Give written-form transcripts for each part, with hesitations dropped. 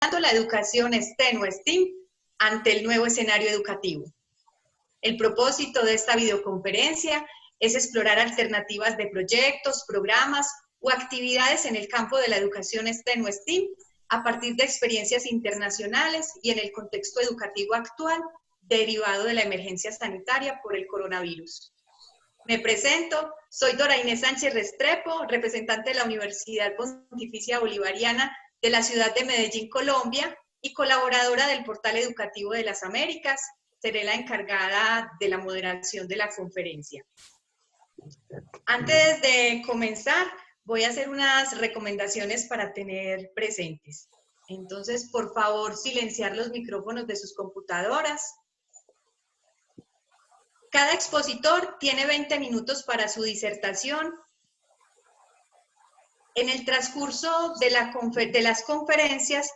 la educación STEM o STEAM ante el nuevo escenario educativo. El propósito de esta videoconferencia es explorar alternativas de proyectos, programas o actividades en el campo de la educación STEM o STEAM a partir de experiencias internacionales y en el contexto educativo actual derivado de la emergencia sanitaria por el coronavirus. Me presento, soy Dora Inés Sánchez Restrepo, representante de la Universidad Pontificia Bolivariana de la ciudad de Medellín, Colombia, y colaboradora del Portal Educativo de las Américas. Seré la encargada de la moderación de la conferencia. Antes de comenzar, voy a hacer unas recomendaciones para tener presentes. Entonces, por favor, silenciar los micrófonos de sus computadoras. Cada expositor tiene 20 minutos para su disertación. En el transcurso de las conferencias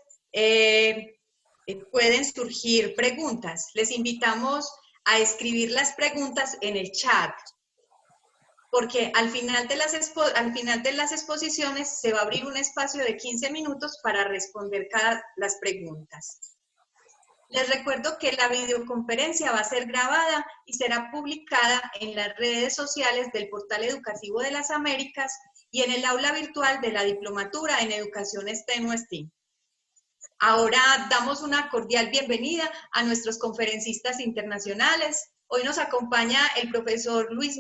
pueden surgir preguntas. Les invitamos a escribir las preguntas en el chat, porque al final de las exposiciones se va a abrir un espacio de 15 minutos para responder las preguntas. Les recuerdo que la videoconferencia va a ser grabada y será publicada en las redes sociales del Portal Educativo de las Américas y en el aula virtual de la Diplomatura en Educación STEM o STEAM. Ahora damos una cordial bienvenida a nuestros conferencistas internacionales. Hoy nos acompaña el profesor Luis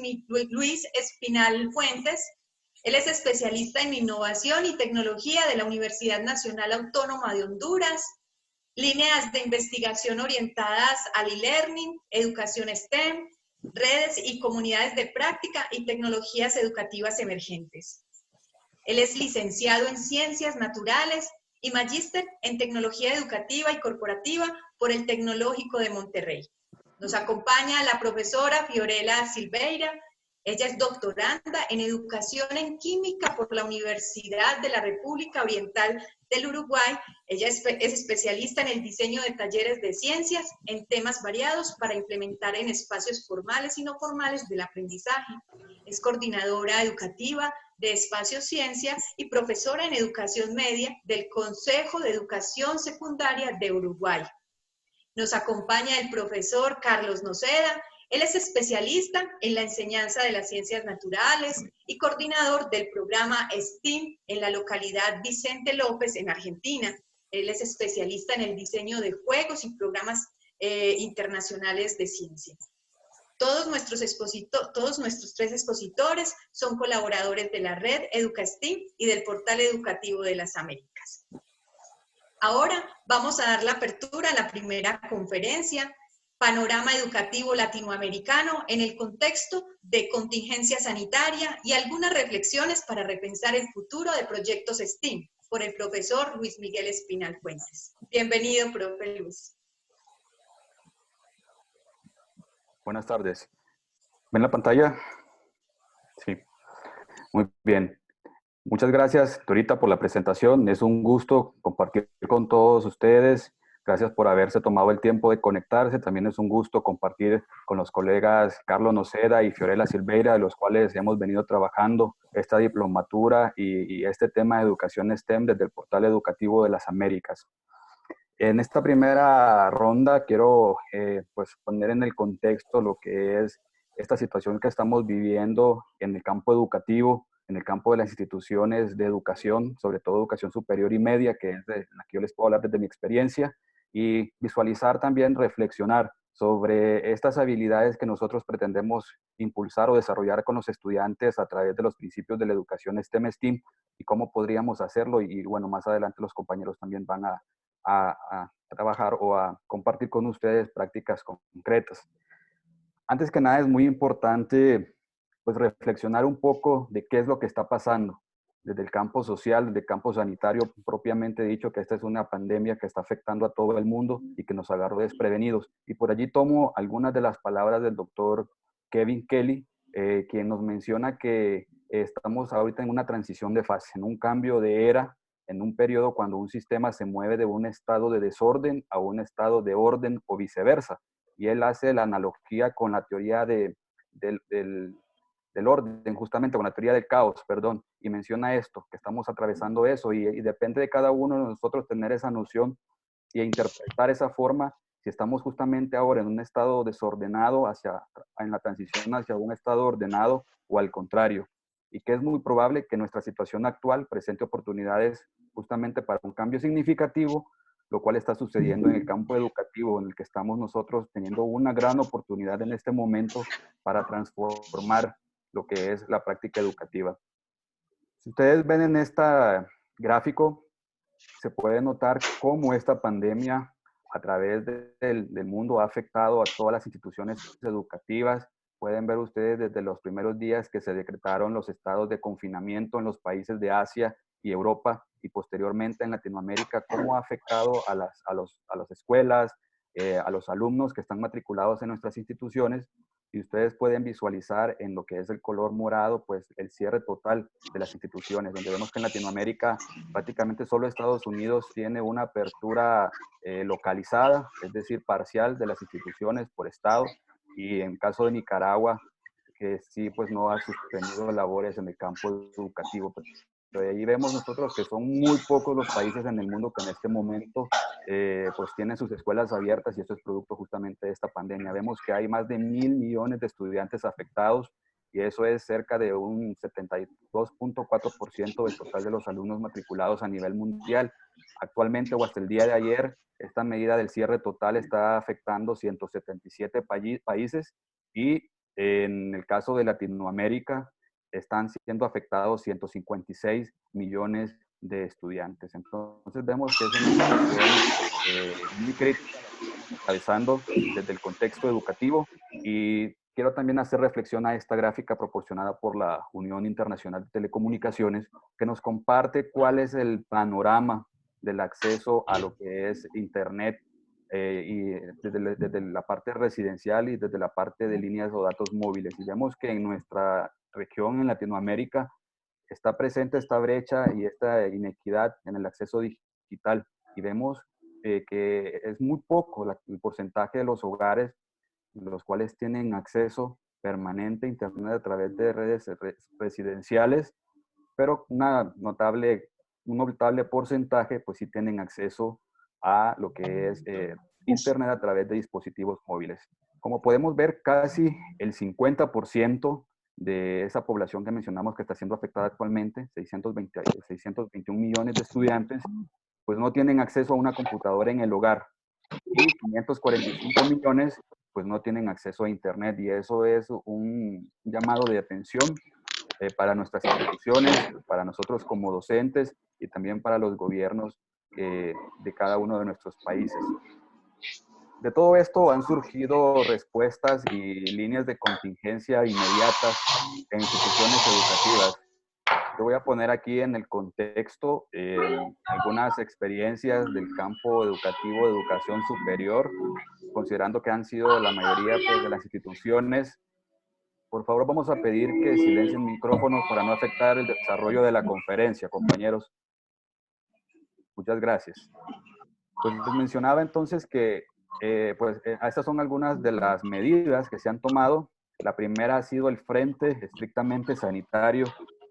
Espinal Fuentes. Él es especialista en innovación y tecnología de la Universidad Nacional Autónoma de Honduras. Líneas de investigación orientadas al e-learning, educación STEM, redes y comunidades de práctica y tecnologías educativas emergentes. Él es licenciado en Ciencias Naturales y magíster en Tecnología Educativa y Corporativa por el Tecnológico de Monterrey. Nos acompaña la profesora Fiorella Silveira. Ella es doctoranda en Educación en Química por la Universidad de la República Oriental del Uruguay. Ella es especialista en el diseño de talleres de ciencias en temas variados para implementar en espacios formales y no formales del aprendizaje. Es coordinadora educativa de Espacio Ciencia y profesora en Educación Media del Consejo de Educación Secundaria de Uruguay. Nos acompaña el profesor Carlos Noceda. Él es especialista en la enseñanza de las ciencias naturales y coordinador del programa STEAM en la localidad Vicente López, en Argentina. Él es especialista en el diseño de juegos y programas internacionales de ciencia. Todos nuestros tres expositores son colaboradores de la red EducaSTEAM y del Portal Educativo de las Américas. Ahora vamos a dar la apertura a la primera conferencia, Panorama Educativo Latinoamericano en el contexto de contingencia sanitaria y algunas reflexiones para repensar el futuro de proyectos STEAM, por el profesor Luis Miguel Espinal Fuentes. Bienvenido, profe Luis. Buenas tardes. ¿Ven la pantalla? Sí. Muy bien. Muchas gracias, Dorita, por la presentación. Es un gusto compartir con todos ustedes. Gracias por haberse tomado el tiempo de conectarse. También es un gusto compartir con los colegas Carlos Noceda y Fiorella Silveira, de los cuales hemos venido trabajando esta diplomatura y este tema de educación STEM desde el Portal Educativo de las Américas. En esta primera ronda quiero pues poner en el contexto lo que es esta situación que estamos viviendo en el campo educativo, en el campo de las instituciones de educación, sobre todo educación superior y media, que es de la que yo les puedo hablar desde mi experiencia, y visualizar también, reflexionar sobre estas habilidades que nosotros pretendemos impulsar o desarrollar con los estudiantes a través de los principios de la educación STEM-STEAM y cómo podríamos hacerlo. Y bueno, más adelante los compañeros también van a trabajar o a compartir con ustedes prácticas concretas. Antes que nada es muy importante pues reflexionar un poco de qué es lo que está pasando desde el campo social, desde el campo sanitario propiamente dicho, que esta es una pandemia que está afectando a todo el mundo y que nos agarró desprevenidos. Y por allí tomo algunas de las palabras del doctor Kevin Kelly, quien nos menciona que estamos ahorita en una transición de fase, en un cambio de era, en un periodo cuando un sistema se mueve de un estado de desorden a un estado de orden o viceversa. Y él hace la analogía con la teoría del del orden, justamente con la teoría del caos, perdón, y menciona esto, que estamos atravesando eso y depende de cada uno de nosotros tener esa noción y interpretar esa forma si estamos justamente ahora en un estado desordenado en la transición hacia un estado ordenado o al contrario. Y que es muy probable que nuestra situación actual presente oportunidades justamente para un cambio significativo, lo cual está sucediendo en el campo educativo, en el que estamos nosotros teniendo una gran oportunidad en este momento para transformar lo que es la práctica educativa. Si ustedes ven en este gráfico, se puede notar cómo esta pandemia a través del mundo ha afectado a todas las instituciones educativas. Pueden ver ustedes desde los primeros días que se decretaron los estados de confinamiento en los países de Asia y Europa y posteriormente en Latinoamérica, cómo ha afectado a las escuelas, a los alumnos que están matriculados en nuestras instituciones. Y ustedes pueden visualizar en lo que es el color morado, pues el cierre total de las instituciones, donde vemos que en Latinoamérica prácticamente solo Estados Unidos tiene una apertura localizada, es decir, parcial de las instituciones por estado, y en caso de Nicaragua, que sí, pues no ha suspendido labores en el campo educativo. Pero de ahí vemos nosotros que son muy pocos los países en el mundo que en este momento pues tienen sus escuelas abiertas y esto es producto justamente de esta pandemia. Vemos que hay más de 1.000 millones de estudiantes afectados y eso es cerca de un 72.4% del total de los alumnos matriculados a nivel mundial. Actualmente o hasta el día de ayer, esta medida del cierre total está afectando 177 países y en el caso de Latinoamérica están siendo afectados 156 millones de estudiantes. Entonces vemos que es una situación muy crítica atravesando desde el contexto educativo y quiero también hacer reflexión a esta gráfica proporcionada por la Unión Internacional de Telecomunicaciones que nos comparte cuál es el panorama del acceso a lo que es Internet y desde la parte residencial y desde la parte de líneas o datos móviles. Y vemos que en nuestra región, en Latinoamérica, está presente esta brecha y esta inequidad en el acceso digital. Y vemos que es muy poco el porcentaje de los hogares los cuales tienen acceso permanente a Internet a través de redes residenciales, pero un notable porcentaje pues sí tienen acceso a lo que es Internet a través de dispositivos móviles. Como podemos ver, casi el 50% de esa población que mencionamos que está siendo afectada actualmente, 621 millones de estudiantes, pues no tienen acceso a una computadora en el hogar y 545 millones pues no tienen acceso a Internet y eso es un llamado de atención para nuestras instituciones, para nosotros como docentes y también para los gobiernos de cada uno de nuestros países. De todo esto han surgido respuestas y líneas de contingencia inmediatas en instituciones educativas. Yo voy a poner aquí en el contexto algunas experiencias del campo educativo de educación superior, considerando que han sido la mayoría pues, de las instituciones. Por favor, vamos a pedir que silencien micrófonos para no afectar el desarrollo de la conferencia, compañeros. Muchas gracias. Pues les mencionaba entonces que estas son algunas de las medidas que se han tomado. La primera ha sido el frente estrictamente sanitario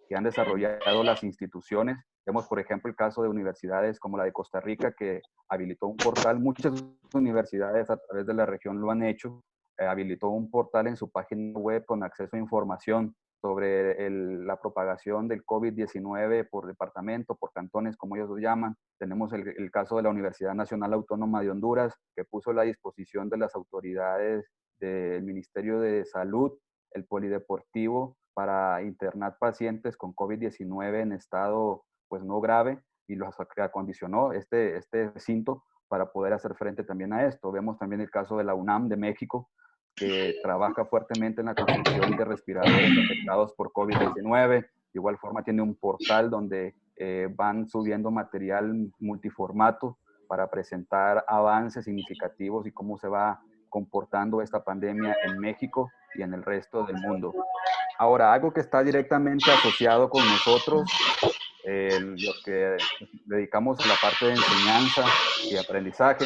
que han desarrollado las instituciones. Vemos, por ejemplo, el caso de universidades como la de Costa Rica, que habilitó un portal. Muchas universidades a través de la región lo han hecho. Habilitó un portal en su página web con acceso a información sobre la propagación del COVID-19 por departamento, por cantones, como ellos lo llaman. Tenemos el caso de la Universidad Nacional Autónoma de Honduras, que puso a la disposición de las autoridades del Ministerio de Salud el polideportivo para internar pacientes con COVID-19 en estado pues no grave y los acondicionó este recinto para poder hacer frente también a esto. Vemos también el caso de la UNAM de México, que trabaja fuertemente en la construcción de respiradores afectados por COVID-19. De igual forma tiene un portal donde van subiendo material multiformato para presentar avances significativos y cómo se va comportando esta pandemia en México y en el resto del mundo. Ahora, algo que está directamente asociado con nosotros, los que dedicamos a la parte de enseñanza y aprendizaje.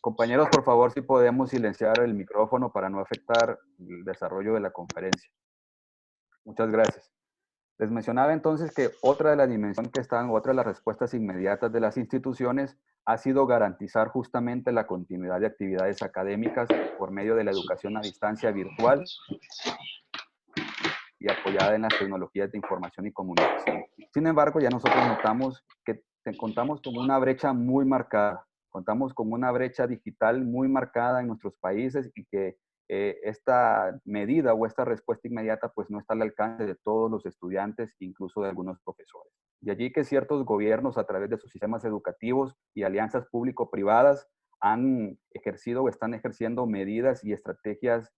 Compañeros, por favor, si podemos silenciar el micrófono para no afectar el desarrollo de la conferencia. Muchas gracias. Les mencionaba entonces que otra de las dimensiones que están, otra de las respuestas inmediatas de las instituciones ha sido garantizar justamente la continuidad de actividades académicas por medio de la educación a distancia virtual y apoyada en las tecnologías de información y comunicación. Sin embargo, ya nosotros notamos que contamos con una brecha muy marcada, contamos con una brecha digital muy marcada en nuestros países y que esta medida o esta respuesta inmediata pues no está al alcance de todos los estudiantes, incluso de algunos profesores. De allí que ciertos gobiernos a través de sus sistemas educativos y alianzas público-privadas han ejercido o están ejerciendo medidas y estrategias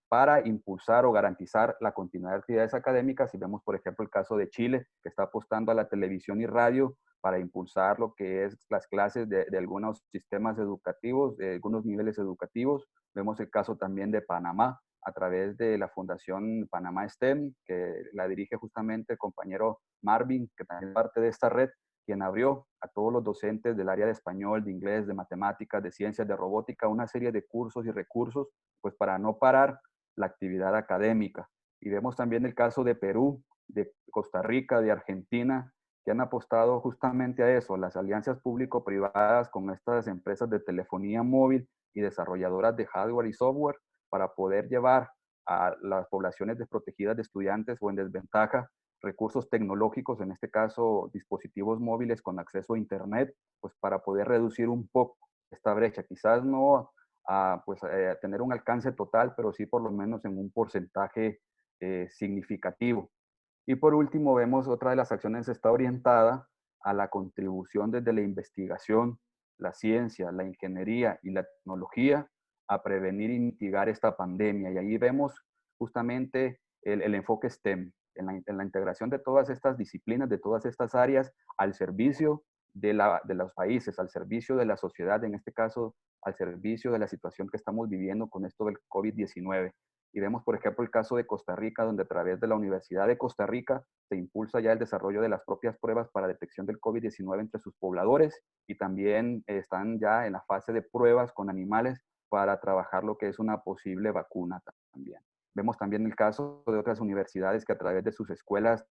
para impulsar o garantizar la continuidad de actividades académicas. Y vemos, por ejemplo, el caso de Chile, que está apostando a la televisión y radio para impulsar lo que es las clases de algunos sistemas educativos, de algunos niveles educativos. Vemos el caso también de Panamá, a través de la Fundación Panamá STEM, que la dirige justamente el compañero Marvin, que también es parte de esta red, quien abrió a todos los docentes del área de español, de inglés, de matemáticas, de ciencias, de robótica, una serie de cursos y recursos, pues para no parar la actividad académica. Y vemos también el caso de Perú, de Costa Rica, de Argentina, que han apostado justamente a eso, las alianzas público-privadas con estas empresas de telefonía móvil y desarrolladoras de hardware y software para poder llevar a las poblaciones desprotegidas de estudiantes o en desventaja recursos tecnológicos, en este caso dispositivos móviles con acceso a Internet, pues para poder reducir un poco esta brecha. Quizás no tener un alcance total, pero sí por lo menos en un porcentaje significativo. Y por último, vemos otra de las acciones está orientada a la contribución desde la investigación, la ciencia, la ingeniería y la tecnología a prevenir y mitigar esta pandemia. Y ahí vemos justamente el enfoque STEM, en la integración de todas estas disciplinas, de todas estas áreas al servicio de los países, al servicio de la sociedad, en este caso, al servicio de la situación que estamos viviendo con esto del COVID-19. Y vemos, por ejemplo, el caso de Costa Rica, donde a través de la Universidad de Costa Rica se impulsa ya el desarrollo de las propias pruebas para detección del COVID-19 entre sus pobladores y también están ya en la fase de pruebas con animales para trabajar lo que es una posible vacuna también. Vemos también el caso de otras universidades que a través de sus escuelas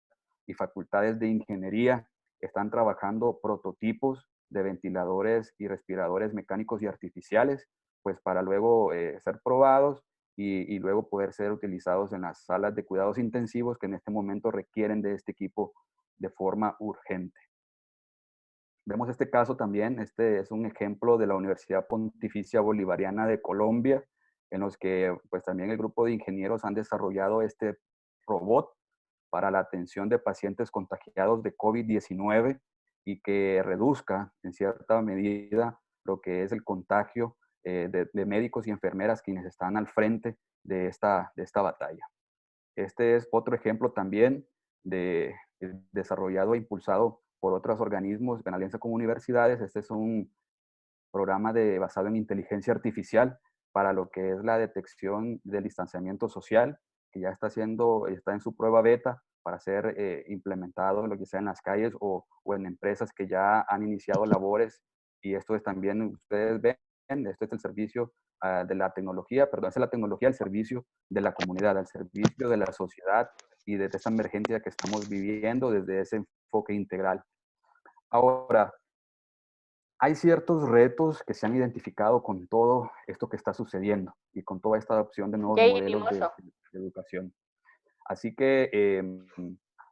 y facultades de ingeniería están trabajando prototipos de ventiladores y respiradores mecánicos y artificiales, pues para luego ser probados y luego poder ser utilizados en las salas de cuidados intensivos que en este momento requieren de este equipo de forma urgente. Vemos este caso también, este es un ejemplo de la Universidad Pontificia Bolivariana de Colombia, en los que pues también el grupo de ingenieros han desarrollado este robot para la atención de pacientes contagiados de COVID-19 y que reduzca en cierta medida lo que es el contagio de médicos y enfermeras quienes están al frente de esta batalla. Este es otro ejemplo también de desarrollado e impulsado por otros organismos en alianza con universidades. Este es un programa basado en inteligencia artificial para lo que es la detección del distanciamiento social, que ya está en su prueba beta para ser implementado, lo que sea en las calles o en empresas que ya han iniciado labores. Y esto es también, ustedes ven, este es el servicio de la tecnología, perdón, es la tecnología al servicio de la comunidad, al servicio de la sociedad y de esta emergencia que estamos viviendo desde ese enfoque integral. Ahora, hay ciertos retos que se han identificado con todo esto que está sucediendo y con toda esta adopción de nuevos Jay, modelos mimoso. de educación. Así que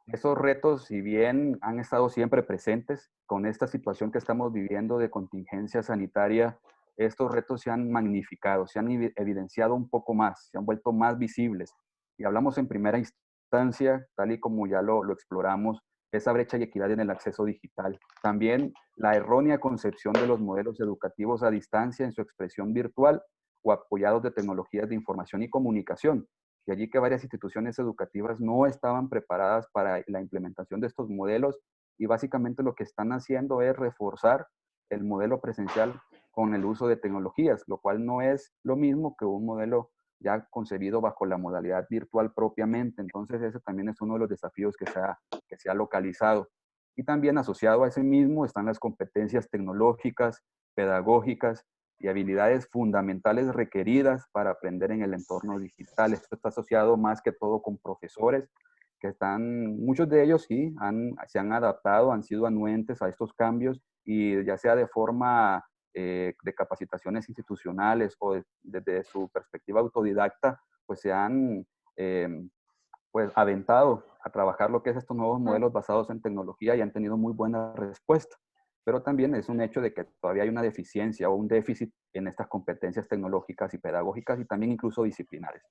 esos retos, si bien han estado siempre presentes, con esta situación que estamos viviendo de contingencia sanitaria, estos retos se han magnificado, se han evidenciado un poco más, se han vuelto más visibles. Y hablamos en primera instancia, tal y como ya lo exploramos, esa brecha y equidad en el acceso digital. También la errónea concepción de los modelos educativos a distancia en su expresión virtual o apoyados de tecnologías de información y comunicación. Y allí que varias instituciones educativas no estaban preparadas para la implementación de estos modelos y básicamente lo que están haciendo es reforzar el modelo presencial con el uso de tecnologías, lo cual no es lo mismo que un modelo ya concebido bajo la modalidad virtual propiamente. Entonces ese también es uno de los desafíos que se ha localizado. Y también asociado a ese mismo están las competencias tecnológicas, pedagógicas y habilidades fundamentales requeridas para aprender en el entorno digital. Esto está asociado más que todo con profesores que están, muchos de ellos sí, se han adaptado, han sido anuentes a estos cambios y ya sea de forma de capacitaciones institucionales o desde su perspectiva autodidacta, pues se han eh, pues aventado a trabajar lo que es estos nuevos modelos basados en tecnología y han tenido muy buena respuesta. Pero también es un hecho de que todavía hay una deficiencia o un déficit en estas competencias tecnológicas y pedagógicas y también incluso disciplinares.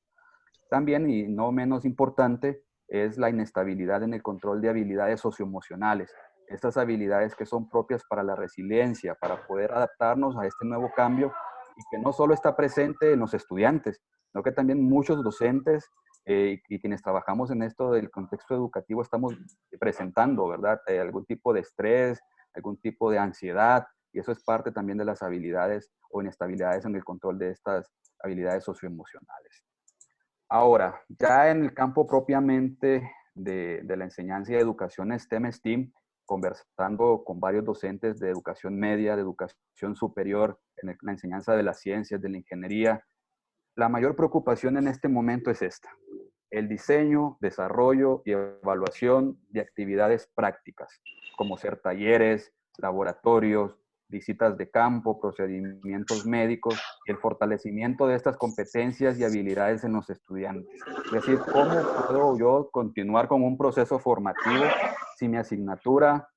También, y no menos importante, es la inestabilidad en el control de habilidades socioemocionales. Estas habilidades que son propias para la resiliencia, para poder adaptarnos a este nuevo cambio y que no solo está presente en los estudiantes, sino que también muchos docentes y quienes trabajamos en esto del contexto educativo estamos presentando, ¿verdad? Algún tipo de estrés, algún tipo de ansiedad, y eso es parte también de las habilidades o inestabilidades en el control de estas habilidades socioemocionales. Ahora, ya en el campo propiamente de la enseñanza y educación STEM-STEAM, conversando con varios docentes de educación media, de educación superior, en la enseñanza de las ciencias, de la ingeniería, la mayor preocupación en este momento es esta: el diseño, desarrollo y evaluación de actividades prácticas, como ser talleres, laboratorios, visitas de campo, procedimientos médicos y el fortalecimiento de estas competencias y habilidades en los estudiantes. Es decir, ¿cómo puedo yo continuar con un proceso formativo si mi asignatura,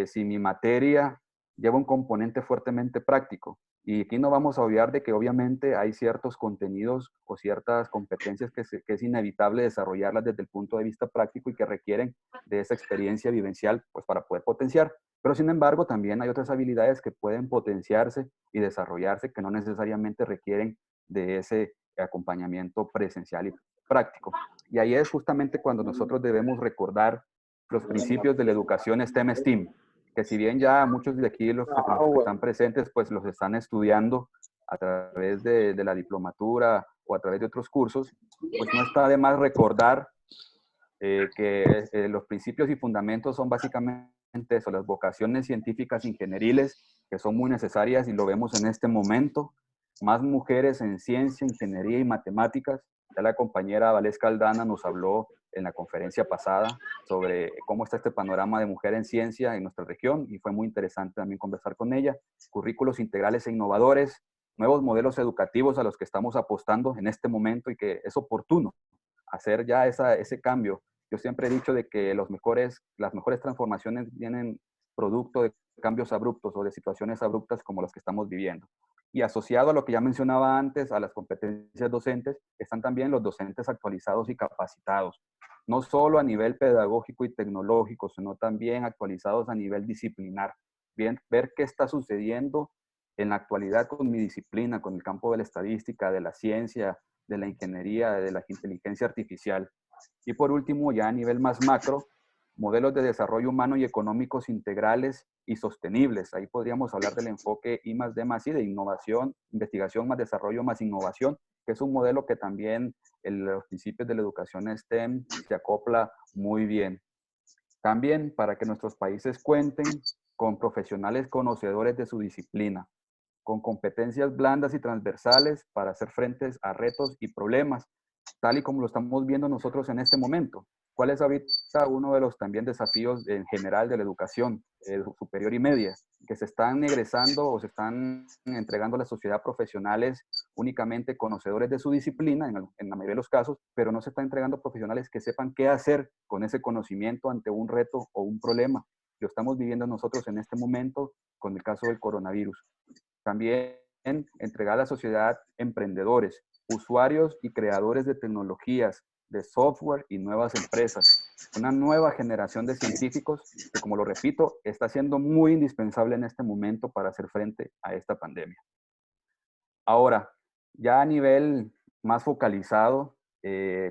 si mi materia lleva un componente fuertemente práctico? Y aquí no vamos a obviar de que obviamente hay ciertos contenidos o ciertas competencias que es inevitable desarrollarlas desde el punto de vista práctico y que requieren de esa experiencia vivencial pues, para poder potenciar. Pero sin embargo, también hay otras habilidades que pueden potenciarse y desarrollarse que no necesariamente requieren de ese acompañamiento presencial y práctico. Y ahí es justamente cuando nosotros debemos recordar los principios de la educación STEM-STEAM, que si bien ya muchos de aquí, los que están presentes, pues los están estudiando a través de la diplomatura o a través de otros cursos, pues no está de más recordar que los principios y fundamentos son básicamente eso, las vocaciones científicas ingenieriles, que son muy necesarias y lo vemos en este momento, más mujeres en ciencia, ingeniería y matemáticas. Ya la compañera Valesca Aldana nos habló en la conferencia pasada sobre cómo está este panorama de mujer en ciencia en nuestra región y fue muy interesante también conversar con ella. Currículos integrales e innovadores, nuevos modelos educativos a los que estamos apostando en este momento y que es oportuno hacer ya ese cambio. Yo siempre he dicho de que las mejores transformaciones vienen producto de cambios abruptos o de situaciones abruptas como las que estamos viviendo. Y asociado a lo que ya mencionaba antes, a las competencias docentes, están también los docentes actualizados y capacitados, no solo a nivel pedagógico y tecnológico, sino también actualizados a nivel disciplinar. Bien, ver qué está sucediendo en la actualidad con mi disciplina, con el campo de la estadística, de la ciencia, de la ingeniería, de la inteligencia artificial. Y por último, ya a nivel más macro, modelos de desarrollo humano y económicos integrales y sostenibles. Ahí podríamos hablar del enfoque I+D+I, de innovación, investigación más desarrollo más innovación, que es un modelo que también en los principios de la educación STEM se acopla muy bien. También para que nuestros países cuenten con profesionales conocedores de su disciplina, con competencias blandas y transversales para hacer frente a retos y problemas, tal y como lo estamos viendo nosotros en este momento. ¿Cuál es ahorita uno de los también desafíos en general de la educación superior y media? Que se están egresando o se están entregando a la sociedad profesionales únicamente conocedores de su disciplina, en la mayoría de los casos, pero no se están entregando profesionales que sepan qué hacer con ese conocimiento ante un reto o un problema. Lo estamos viviendo nosotros en este momento con el caso del coronavirus. También entregar a la sociedad emprendedores, usuarios y creadores de tecnologías, de software y nuevas empresas. Una nueva generación de científicos que, como lo repito, está siendo muy indispensable en este momento para hacer frente a esta pandemia. Ahora, ya a nivel más focalizado,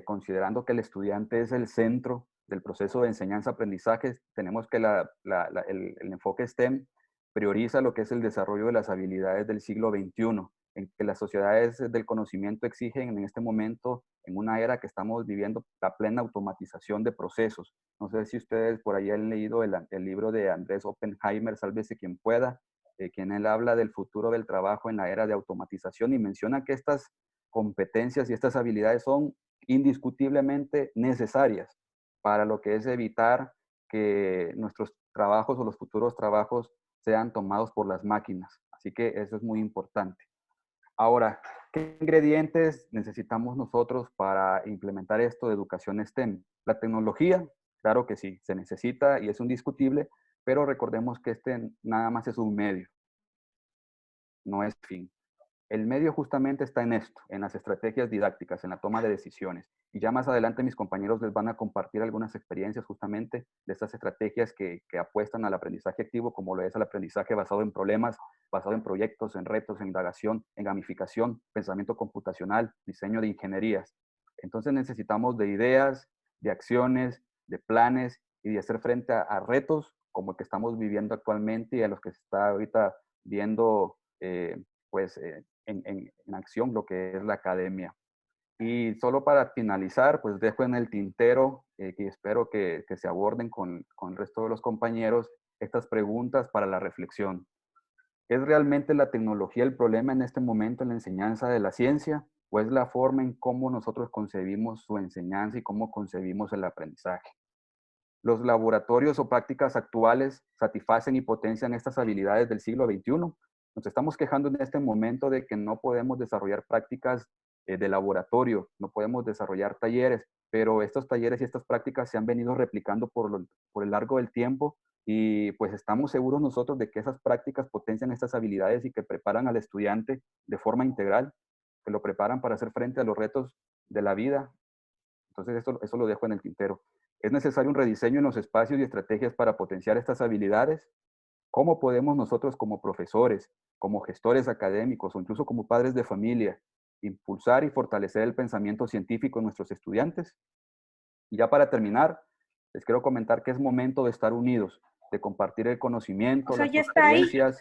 considerando que el estudiante es el centro del proceso de enseñanza-aprendizaje, tenemos que el enfoque STEM prioriza lo que es el desarrollo de las habilidades del siglo XXI, en que las sociedades del conocimiento exigen en este momento, en una era que estamos viviendo, la plena automatización de procesos. No sé si ustedes por ahí han leído el libro de Andrés Oppenheimer, Sálvese quien pueda, quien él habla del futuro del trabajo en la era de automatización y menciona que estas competencias y estas habilidades son indiscutiblemente necesarias para lo que es evitar que nuestros trabajos o los futuros trabajos sean tomados por las máquinas. Así que eso es muy importante. Ahora, ¿qué ingredientes necesitamos nosotros para implementar esto de educación STEM? La tecnología, claro que sí, se necesita y es indiscutible, pero recordemos que este nada más es un medio, no es fin. El medio justamente está en esto, en las estrategias didácticas, en la toma de decisiones. Y ya más adelante mis compañeros les van a compartir algunas experiencias justamente de estas estrategias que apuestan al aprendizaje activo, como lo es el aprendizaje basado en problemas, basado en proyectos, en retos, en indagación, en gamificación, pensamiento computacional, diseño de ingenierías. Entonces necesitamos de ideas, de acciones, de planes y de hacer frente a retos como el que estamos viviendo actualmente y a los que se está ahorita viendo pues en acción lo que es la academia. Y solo para finalizar, pues dejo en el tintero que espero que se aborden con el resto de los compañeros estas preguntas para la reflexión. ¿Es realmente la tecnología el problema en este momento en la enseñanza de la ciencia? ¿O es la forma en cómo nosotros concebimos su enseñanza y cómo concebimos el aprendizaje? ¿Los laboratorios o prácticas actuales satisfacen y potencian estas habilidades del siglo XXI? Nos estamos quejando en este momento de que no podemos desarrollar prácticas de laboratorio, no podemos desarrollar talleres, pero estos talleres y estas prácticas se han venido replicando por el largo del tiempo y pues estamos seguros nosotros de que esas prácticas potencian estas habilidades y que preparan al estudiante de forma integral, que lo preparan para hacer frente a los retos de la vida. Entonces eso lo dejo en el tintero. ¿Es necesario un rediseño en los espacios y estrategias para potenciar estas habilidades? ¿Cómo podemos nosotros como profesores, como gestores académicos o incluso como padres de familia impulsar y fortalecer el pensamiento científico en nuestros estudiantes? Y ya para terminar, les quiero comentar que es momento de estar unidos, de compartir el conocimiento, las experiencias,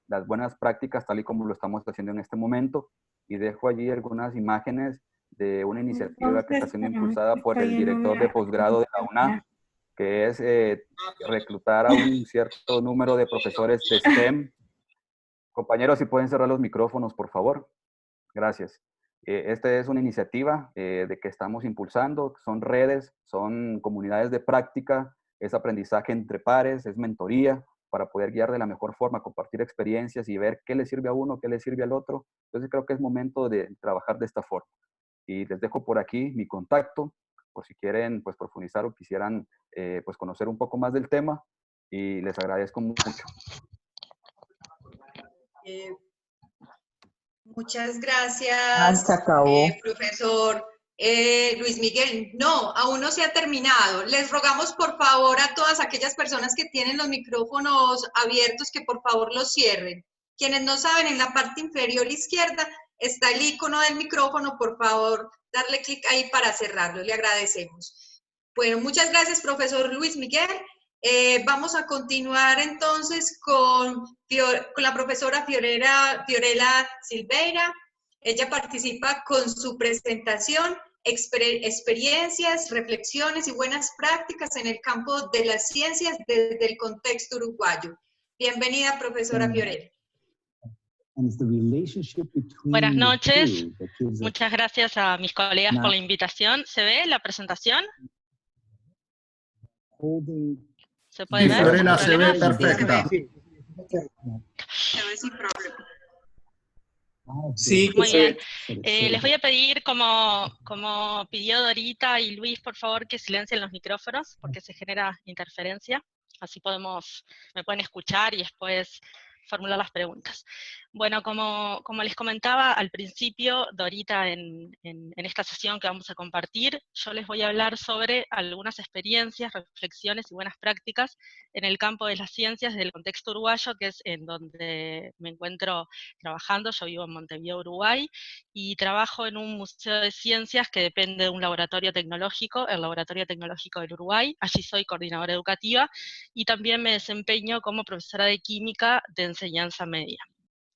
las buenas prácticas, tal y como lo estamos haciendo en este momento. Y dejo allí algunas imágenes de una iniciativa que está siendo impulsada por el director de posgrado de la UNAM, que es reclutar a un cierto número de profesores de STEM. Compañeros, si pueden cerrar los micrófonos, por favor. Gracias. Esta es una iniciativa de que estamos impulsando, son redes, son comunidades de práctica, es aprendizaje entre pares, es mentoría para poder guiar de la mejor forma, compartir experiencias y ver qué le sirve a uno, qué le sirve al otro. Entonces creo que es momento de trabajar de esta forma. Y les dejo por aquí mi contacto, por si quieren pues profundizar o quisieran pues conocer un poco más del tema y les agradezco mucho. Muchas gracias, profesor Luis Miguel. No, aún no se ha terminado. Les rogamos por favor a todas aquellas personas que tienen los micrófonos abiertos que por favor los cierren. Quienes no saben, en la parte inferior izquierda está el icono del micrófono. Por favor, darle clic ahí para cerrarlo. Le agradecemos. Bueno, muchas gracias, profesor Luis Miguel. Vamos a continuar entonces con la profesora Fiorella Silveira. Ella participa con su presentación, experiencias, reflexiones y buenas prácticas en el campo de las ciencias desde el contexto uruguayo. Bienvenida, profesora Fiorella. Buenas noches. Muchas gracias a mis colegas por la invitación. ¿Se ve la presentación? ¿Se puede ver? Fiorella, se ve perfecta. Se ve sin problema. Sí, muy bien. Les voy a pedir, como pidió Dorita y Luis, por favor, que silencien los micrófonos, porque se genera interferencia. Así me pueden escuchar y después formular las preguntas. Bueno, como les comentaba al principio, Dorita, en esta sesión que vamos a compartir, yo les voy a hablar sobre algunas experiencias, reflexiones y buenas prácticas en el campo de las ciencias del contexto uruguayo, que es en donde me encuentro trabajando. Yo vivo en Montevideo, Uruguay, y trabajo en un museo de ciencias que depende de un laboratorio tecnológico, el Laboratorio Tecnológico del Uruguay. Allí soy coordinadora educativa y también me desempeño como profesora de química de enseñanza media.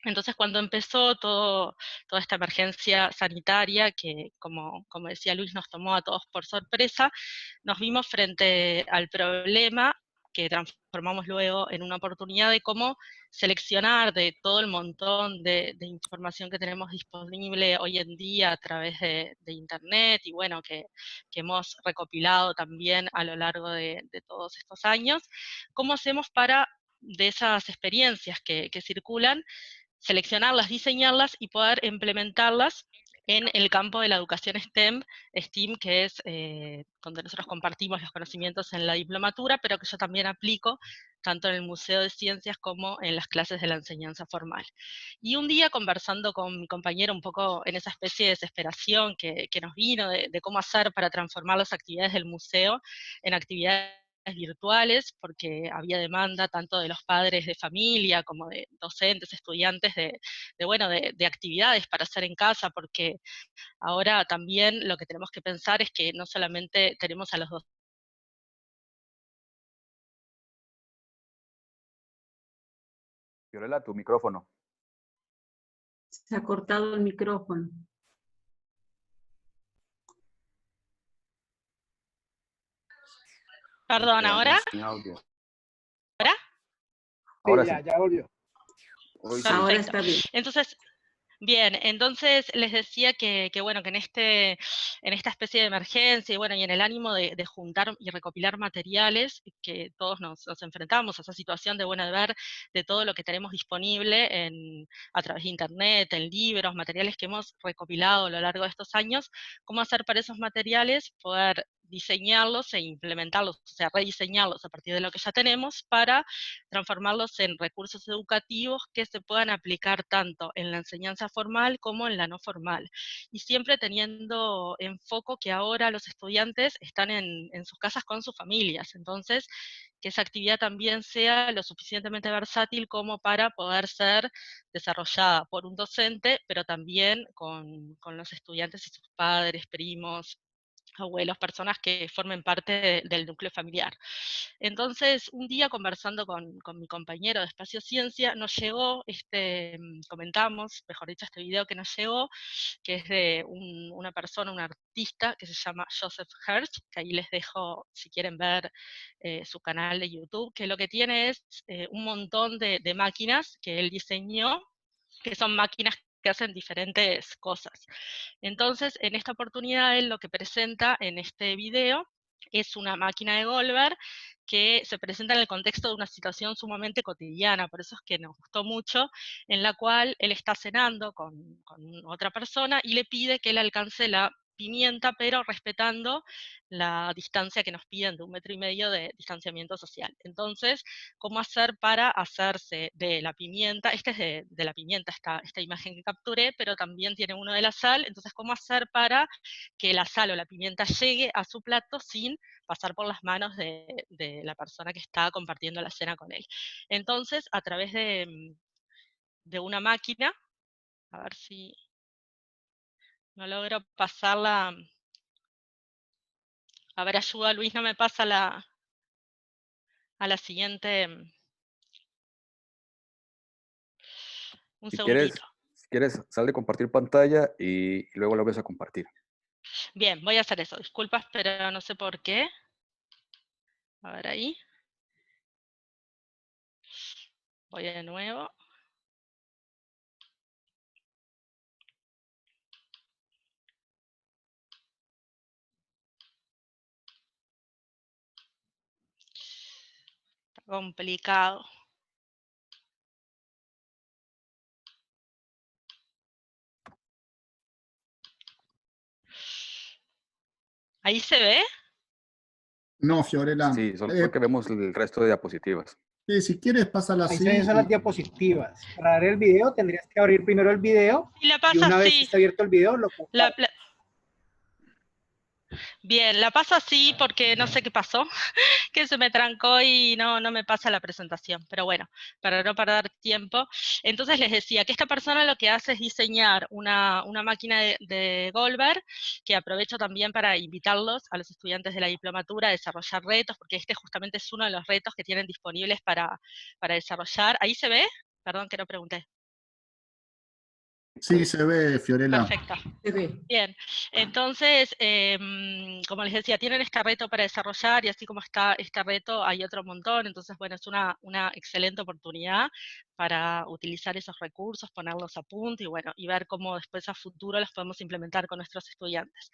Entonces, cuando empezó toda esta emergencia sanitaria, que como decía Luis, nos tomó a todos por sorpresa, nos vimos frente al problema que transformamos luego en una oportunidad de cómo seleccionar de todo el montón de información que tenemos disponible hoy en día a través de Internet, y bueno, que hemos recopilado también a lo largo de todos estos años, cómo hacemos para, de esas experiencias que circulan, seleccionarlas, diseñarlas y poder implementarlas en el campo de la educación STEAM, que es donde nosotros compartimos los conocimientos en la diplomatura, pero que yo también aplico tanto en el Museo de Ciencias como en las clases de la enseñanza formal. Y un día, conversando con mi compañero un poco en esa especie de desesperación que nos vino de cómo hacer para transformar las actividades del museo en actividades virtuales, porque había demanda tanto de los padres de familia como de docentes, estudiantes, bueno, de actividades para hacer en casa, porque ahora también lo que tenemos que pensar es que no solamente tenemos a los docentes. Fiorella, tu micrófono. Se ha cortado el micrófono. Perdón, ¿ahora? Sin audio. ¿Ahora? Ahora Sí, sí. ya volvió. Hoy sí. Ahora Perfecto. está bien. Entonces, bien, entonces les decía que bueno, que en esta especie de emergencia, y bueno, y en el ánimo de juntar y recopilar materiales, que todos nos enfrentamos a esa situación de, bueno, de ver de todo lo que tenemos disponible a través de Internet, en libros, materiales que hemos recopilado a lo largo de estos años, cómo hacer para esos materiales poder diseñarlos e implementarlos, o sea, rediseñarlos a partir de lo que ya tenemos para transformarlos en recursos educativos que se puedan aplicar tanto en la enseñanza formal como en la no formal. Y siempre teniendo en foco que ahora los estudiantes están en sus casas con sus familias, entonces que esa actividad también sea lo suficientemente versátil como para poder ser desarrollada por un docente, pero también con los estudiantes y sus padres, primos, abuelos, personas que formen parte del núcleo familiar. Entonces, un día conversando con mi compañero de Espacio Ciencia, nos llegó comentamos, mejor dicho, este video que nos llegó, que es de una persona, un artista, que se llama Joseph Hersh, que ahí les dejo, si quieren ver su canal de YouTube, que lo que tiene es un montón de máquinas que él diseñó, que son máquinas que hacen diferentes cosas. Entonces, en esta oportunidad, él lo que presenta en este video es una máquina de Goldberg que se presenta en el contexto de una situación sumamente cotidiana, por eso es que nos gustó mucho, en la cual él está cenando con otra persona y le pide que él alcance la pimienta, pero respetando la distancia que nos piden de 1,5 metros de distanciamiento social. Entonces, cómo hacer para hacerse de la pimienta, este es de la pimienta, esta imagen que capturé, pero también tiene uno de la sal, entonces cómo hacer para que la sal o la pimienta llegue a su plato sin pasar por las manos de la persona que está compartiendo la cena con él. Entonces, a través de una máquina, a ver si no logro pasarla, a ver, ayuda Luis, no me pasa a la siguiente, un Si segundito. quieres, sal de compartir pantalla y luego lo ves a compartir. Bien, voy a hacer eso, disculpas, pero no sé por qué. A ver ahí. Voy de nuevo. Está complicado. ¿Ahí se ve? No, Fiorella. Sí, solo porque vemos el resto de diapositivas. Sí, si quieres, pásala Ahí así. se ven son las diapositivas. Para ver el video tendrías que abrir primero el video Y la y pasa una vez así. esté abierto el video lo compartes. Bien, la paso así porque no sé qué pasó, que se me trancó y no me pasa la presentación. Pero bueno, para no perder tiempo. Entonces les decía que esta persona lo que hace es diseñar una máquina de Goldberg, que aprovecho también para invitarlos a los estudiantes de la diplomatura a desarrollar retos, porque este justamente es uno de los retos que tienen disponibles para desarrollar. ¿Ahí se ve? Perdón que no pregunté. Sí, se ve, Fiorella. Perfecto. Se ve. Bien, entonces, como les decía, tienen este reto para desarrollar y así como está este reto hay otro montón, entonces, bueno, es una excelente oportunidad para utilizar esos recursos, ponerlos a punto y, bueno, y ver cómo después a futuro los podemos implementar con nuestros estudiantes.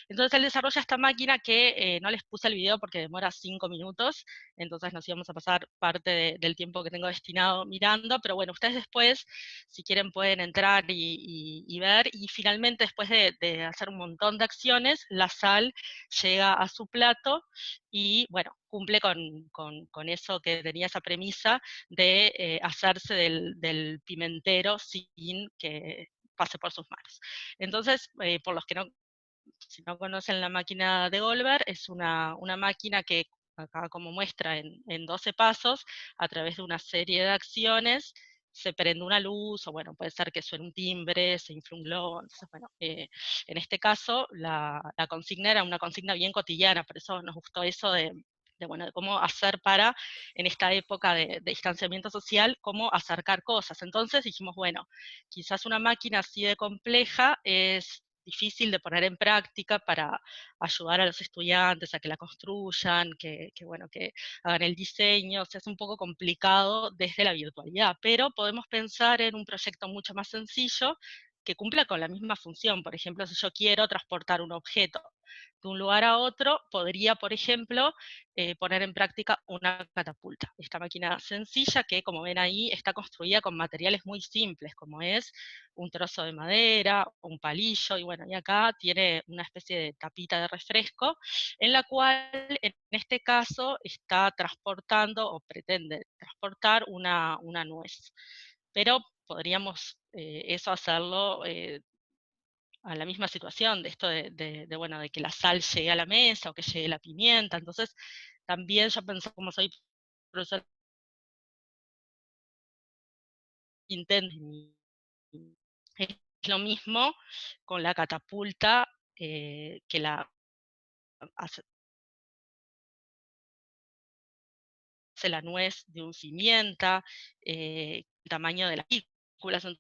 Entonces, él desarrolla esta máquina que no les puse el video porque demora 5 minutos, entonces nos íbamos a pasar parte del tiempo que tengo destinado mirando, pero bueno, ustedes después, si quieren, pueden entrar y ver, y finalmente después de hacer un montón de acciones, la sal llega a su plato y, bueno, cumple con eso que tenía esa premisa de hacerse del pimentero sin que pase por sus manos. Entonces, por los que no, si no conocen la máquina de Goldberg, es una máquina que acá como muestra en 12 pasos, a través de una serie de acciones, se prende una luz, o bueno, puede ser que suene un timbre, se infla un globo, entonces bueno, en este caso la consigna era una consigna bien cotidiana, por eso nos gustó eso bueno, de cómo hacer para, en esta época de distanciamiento social, cómo acercar cosas. Entonces dijimos, bueno, quizás una máquina así de compleja es difícil de poner en práctica para ayudar a los estudiantes a que la construyan, bueno, que hagan el diseño, o sea, es un poco complicado desde la virtualidad, pero podemos pensar en un proyecto mucho más sencillo que cumpla con la misma función. Por ejemplo, si yo quiero transportar un objeto de un lugar a otro, podría, por ejemplo, poner en práctica una catapulta. Esta máquina sencilla que, como ven ahí, está construida con materiales muy simples, como es un trozo de madera, un palillo, y bueno, y acá tiene una especie de tapita de refresco, en la cual, en este caso, está transportando, o pretende transportar una nuez. Pero podríamos eso hacerlo a la misma situación, de esto bueno, de que la sal llegue a la mesa, o que llegue la pimienta. Entonces, también yo pensé, como soy profesor, intento, es lo mismo con la catapulta, que hace la nuez de un simienta, el tamaño de las partículas.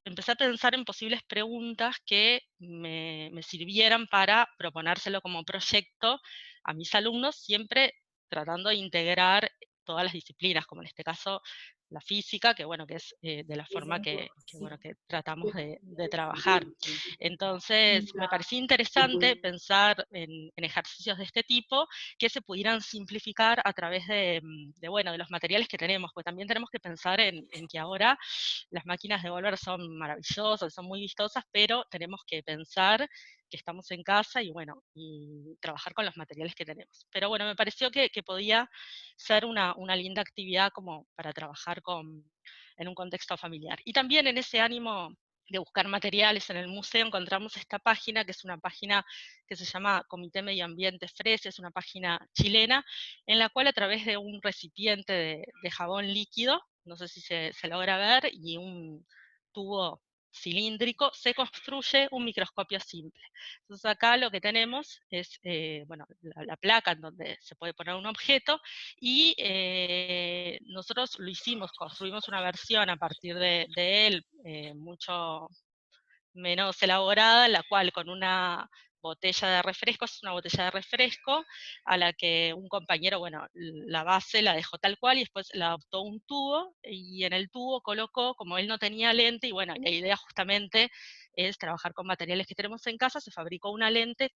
Empecé a pensar en posibles preguntas que me sirvieran para proponérselo como proyecto a mis alumnos, siempre tratando de integrar todas las disciplinas, como en este caso la física, que bueno, que es de la forma bueno, que tratamos de trabajar. Entonces, me parecía interesante pensar en ejercicios de este tipo que se pudieran simplificar a través bueno, de los materiales que tenemos, porque también tenemos que pensar en que ahora las máquinas de Volver son maravillosas, son muy vistosas, pero tenemos que pensar que estamos en casa y bueno, y trabajar con los materiales que tenemos. Pero bueno, me pareció que podía ser una linda actividad como para trabajar en un contexto familiar. Y también en ese ánimo de buscar materiales en el museo encontramos esta página, que es una página que se llama Comité Medio Ambiente FRESE, es una página chilena, en la cual a través de un recipiente de jabón líquido, no sé si se logra ver, y un tubo cilíndrico, se construye un microscopio simple. Entonces acá lo que tenemos es bueno, la placa en donde se puede poner un objeto, y nosotros lo hicimos, construimos una versión a partir de él, mucho menos elaborada, la cual con una botella de refresco, es una botella de refresco, a la que un compañero, bueno, la base la dejó tal cual y después la adoptó un tubo, y en el tubo colocó, como él no tenía lente, y bueno, la idea justamente es trabajar con materiales que tenemos en casa, se fabricó una lente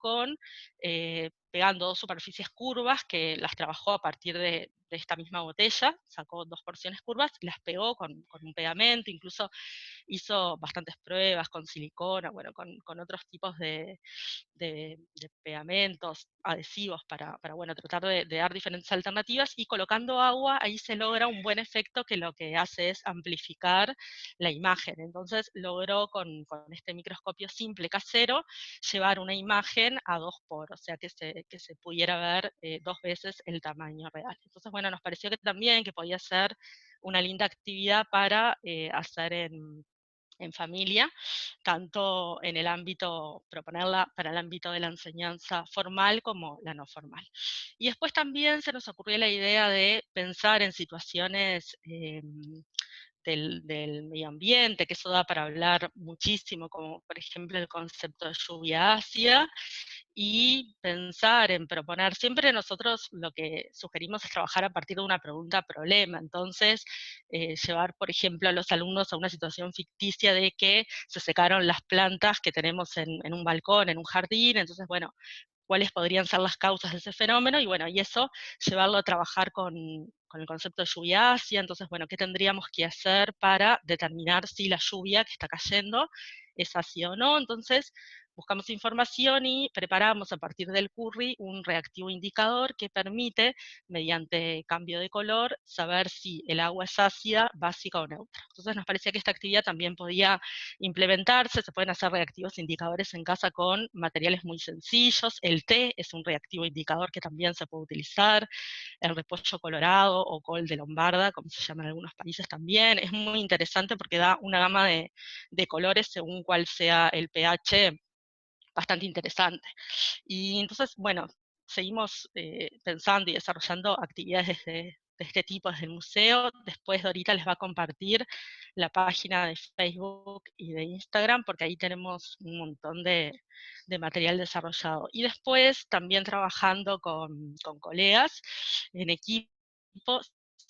pegando dos superficies curvas, que las trabajó a partir de esta misma botella, sacó dos porciones curvas, y las pegó con un pegamento, incluso hizo bastantes pruebas con silicona, bueno, con otros tipos de pegamentos, adhesivos, para bueno, tratar de dar diferentes alternativas, y colocando agua, ahí se logra un buen efecto que lo que hace es amplificar la imagen. Entonces logró con este microscopio simple casero llevar una imagen a 2 por, o sea que se pudiera ver 2 veces el tamaño real. Entonces, bueno, nos pareció que también que podía ser una linda actividad para hacer en familia, tanto en el ámbito, proponerla para el ámbito de la enseñanza formal como la no formal. Y después también se nos ocurrió la idea de pensar en situaciones del medio ambiente, que eso da para hablar muchísimo, como por ejemplo el concepto de lluvia ácida, y pensar en proponer. Siempre nosotros lo que sugerimos es trabajar a partir de una pregunta-problema. Entonces, llevar, por ejemplo, a los alumnos a una situación ficticia de que se secaron las plantas que tenemos en un balcón, en un jardín. Entonces, bueno, cuáles podrían ser las causas de ese fenómeno, y bueno, y eso llevarlo a trabajar con el concepto de lluvia ácida. Entonces, bueno, ¿qué tendríamos que hacer para determinar si la lluvia que está cayendo es ácida o no? Entonces, buscamos información y preparamos a partir del curry un reactivo indicador que permite, mediante cambio de color, saber si el agua es ácida, básica o neutra. Entonces nos parecía que esta actividad también podía implementarse, se pueden hacer reactivos indicadores en casa con materiales muy sencillos. El té es un reactivo indicador que también se puede utilizar, el repollo colorado o col de lombarda, como se llama en algunos países también. Es muy interesante porque da una gama de colores según cuál sea el pH, bastante interesante. Y entonces, bueno, seguimos pensando y desarrollando actividades de este tipo desde el museo. Después Dorita les va a compartir la página de Facebook y de Instagram, porque ahí tenemos un montón de material desarrollado. Y después también trabajando con colegas en equipo,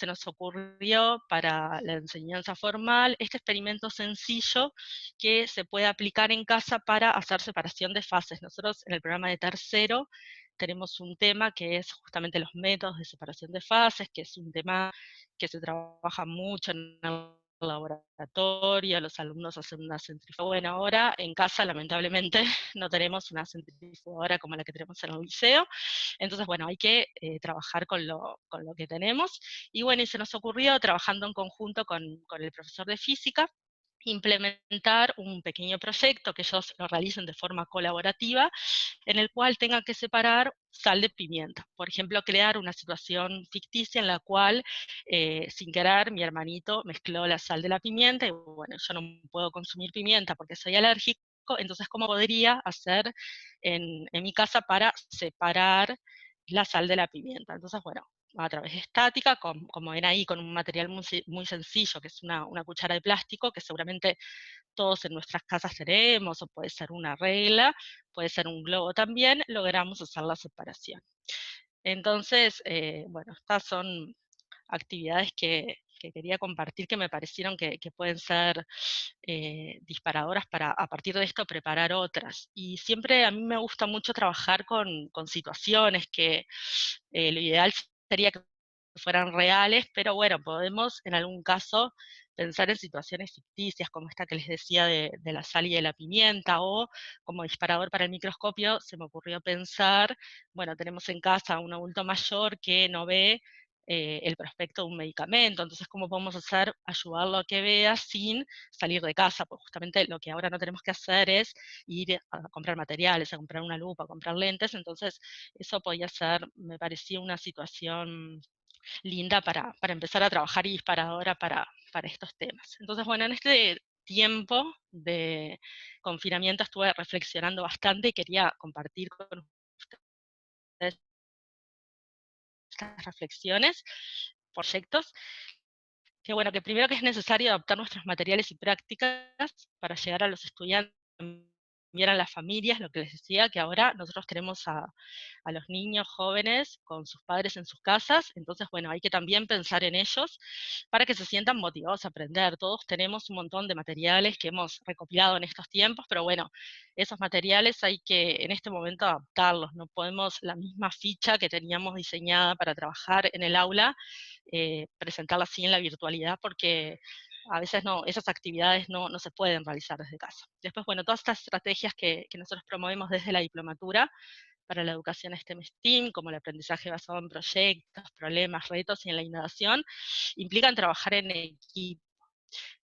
se nos ocurrió para la enseñanza formal este experimento sencillo que se puede aplicar en casa para hacer separación de fases. Nosotros en el programa de tercero tenemos un tema que es justamente los métodos de separación de fases, que es un tema que se trabaja mucho en el laboratorio, los alumnos hacen una centrifugadora. Bueno, ahora en casa lamentablemente no tenemos una centrifugadora como la que tenemos en el liceo, entonces bueno, hay que trabajar con lo que tenemos. Y bueno, y se nos ocurrió, trabajando en conjunto con el profesor de física, implementar un pequeño proyecto que ellos lo realicen de forma colaborativa, en el cual tengan que separar sal de pimienta. Por ejemplo, crear una situación ficticia en la cual, sin querer, mi hermanito mezcló la sal de la pimienta, y bueno, yo no puedo consumir pimienta porque soy alérgico, entonces, ¿cómo podría hacer en mi casa para separar la sal de la pimienta? Entonces, bueno, a través de estática, como ven ahí, con un material muy sencillo, que es una cuchara de plástico, que seguramente todos en nuestras casas tenemos, o puede ser una regla, puede ser un globo también, logramos hacer la separación. Entonces, bueno, estas son actividades que quería compartir, que me parecieron que pueden ser disparadoras para, a partir de esto, preparar otras. Y siempre a mí me gusta mucho trabajar con situaciones que lo ideal sería que fueran reales, pero bueno, podemos en algún caso pensar en situaciones ficticias, como esta que les decía de la sal y de la pimienta, o como disparador para el microscopio, se me ocurrió pensar, bueno, tenemos en casa a un adulto mayor que no ve el prospecto de un medicamento, entonces ¿cómo podemos hacer? Ayudarlo a que vea sin salir de casa, pues justamente lo que ahora no tenemos que hacer es ir a comprar materiales, a comprar una lupa, a comprar lentes. Entonces eso podía ser, me parecía una situación linda para empezar a trabajar y disparadora para estos temas. Entonces, bueno, en este tiempo de confinamiento estuve reflexionando bastante y quería compartir con ustedes estas reflexiones, proyectos, que bueno, que primero que es necesario adaptar nuestros materiales y prácticas para llegar a los estudiantes, también a las familias, lo que les decía, que ahora nosotros tenemos a los niños jóvenes con sus padres en sus casas, entonces bueno, hay que también pensar en ellos para que se sientan motivados a aprender. Todos tenemos un montón de materiales que hemos recopilado en estos tiempos, pero bueno, esos materiales hay que en este momento adaptarlos, no podemos la misma ficha que teníamos diseñada para trabajar en el aula, presentarla así en la virtualidad, porque a veces no, esas actividades no se pueden realizar desde casa. Después, bueno, todas estas estrategias que nosotros promovemos desde la diplomatura para la educación STEM, como el aprendizaje basado en proyectos, problemas, retos y en la innovación, implican trabajar en equipo.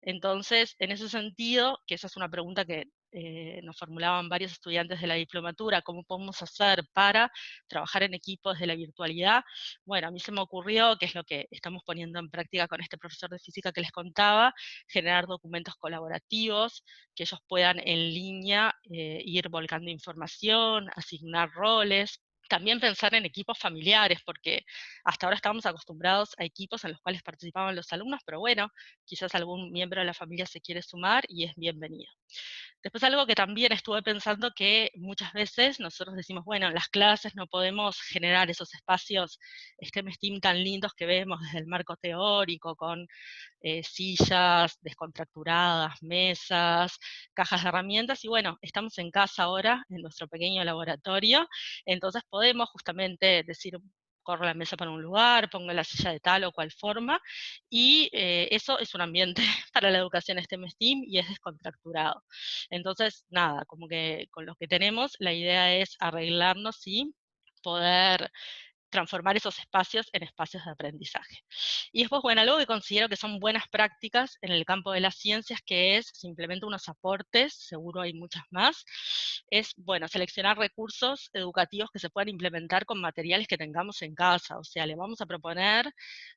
Entonces, en ese sentido, que esa es una pregunta que nos formulaban varios estudiantes de la diplomatura, ¿cómo podemos hacer para trabajar en equipo desde la virtualidad? Bueno, a mí se me ocurrió, que es lo que estamos poniendo en práctica con este profesor de física que les contaba, generar documentos colaborativos, que ellos puedan en línea ir volcando información, asignar roles, También pensar en equipos familiares, porque hasta ahora estábamos acostumbrados a equipos en los cuales participaban los alumnos, pero bueno, quizás algún miembro de la familia se quiere sumar y es bienvenido. Después algo que también estuve pensando, que muchas veces nosotros decimos, bueno, en las clases no podemos generar esos espacios STEM STEAM tan lindos que vemos desde el marco teórico, con sillas descontracturadas, mesas, cajas de herramientas, y bueno, estamos en casa ahora, en nuestro pequeño laboratorio, entonces podemos justamente decir, corro la mesa para un lugar, pongo la silla de tal o cual forma, y eso es un ambiente para la educación STEM STEAM y es descontracturado. Entonces, nada, como que con lo que tenemos, la idea es arreglarnos y poder transformar esos espacios en espacios de aprendizaje. Y después, bueno, algo que considero que son buenas prácticas en el campo de las ciencias, que es simplemente unos aportes, seguro hay muchas más, es, bueno, seleccionar recursos educativos que se puedan implementar con materiales que tengamos en casa. O sea, le vamos a proponer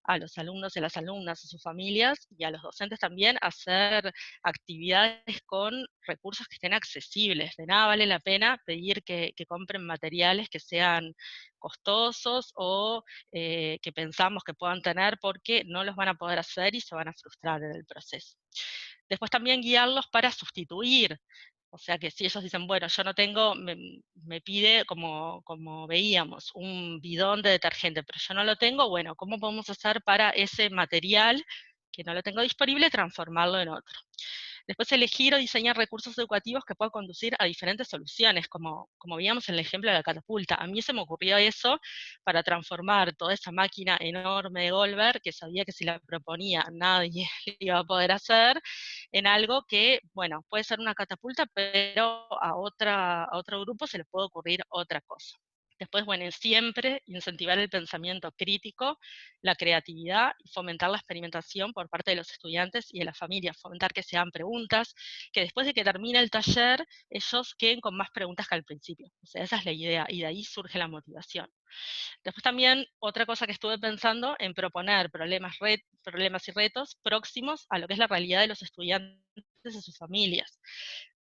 a los alumnos y a las alumnas, a sus familias y a los docentes también, hacer actividades con recursos que estén accesibles. De nada vale la pena pedir que compren materiales que sean costosos o que pensamos que puedan tener, porque no los van a poder hacer y se van a frustrar en el proceso. Después también guiarlos para sustituir. O sea que si ellos dicen, bueno, yo no tengo, me pide, como veíamos, un bidón de detergente, pero yo no lo tengo, bueno, ¿cómo podemos hacer para ese material que no lo tengo disponible, transformarlo en otro? Después elegir o diseñar recursos educativos que puedan conducir a diferentes soluciones, como veíamos en el ejemplo de la catapulta. A mí se me ocurrió eso para transformar toda esa máquina enorme de Goldberg, que sabía que si la proponía nadie iba a poder hacer, en algo que, bueno, puede ser una catapulta, pero a otro grupo se le puede ocurrir otra cosa. Después, bueno, siempre incentivar el pensamiento crítico, la creatividad y fomentar la experimentación por parte de los estudiantes y de las familias. Fomentar que se hagan preguntas, que después de que termine el taller, ellos queden con más preguntas que al principio. O sea, esa es la idea, y de ahí surge la motivación. Después también, otra cosa que estuve pensando, en proponer problemas y retos próximos a lo que es la realidad de los estudiantes y sus familias.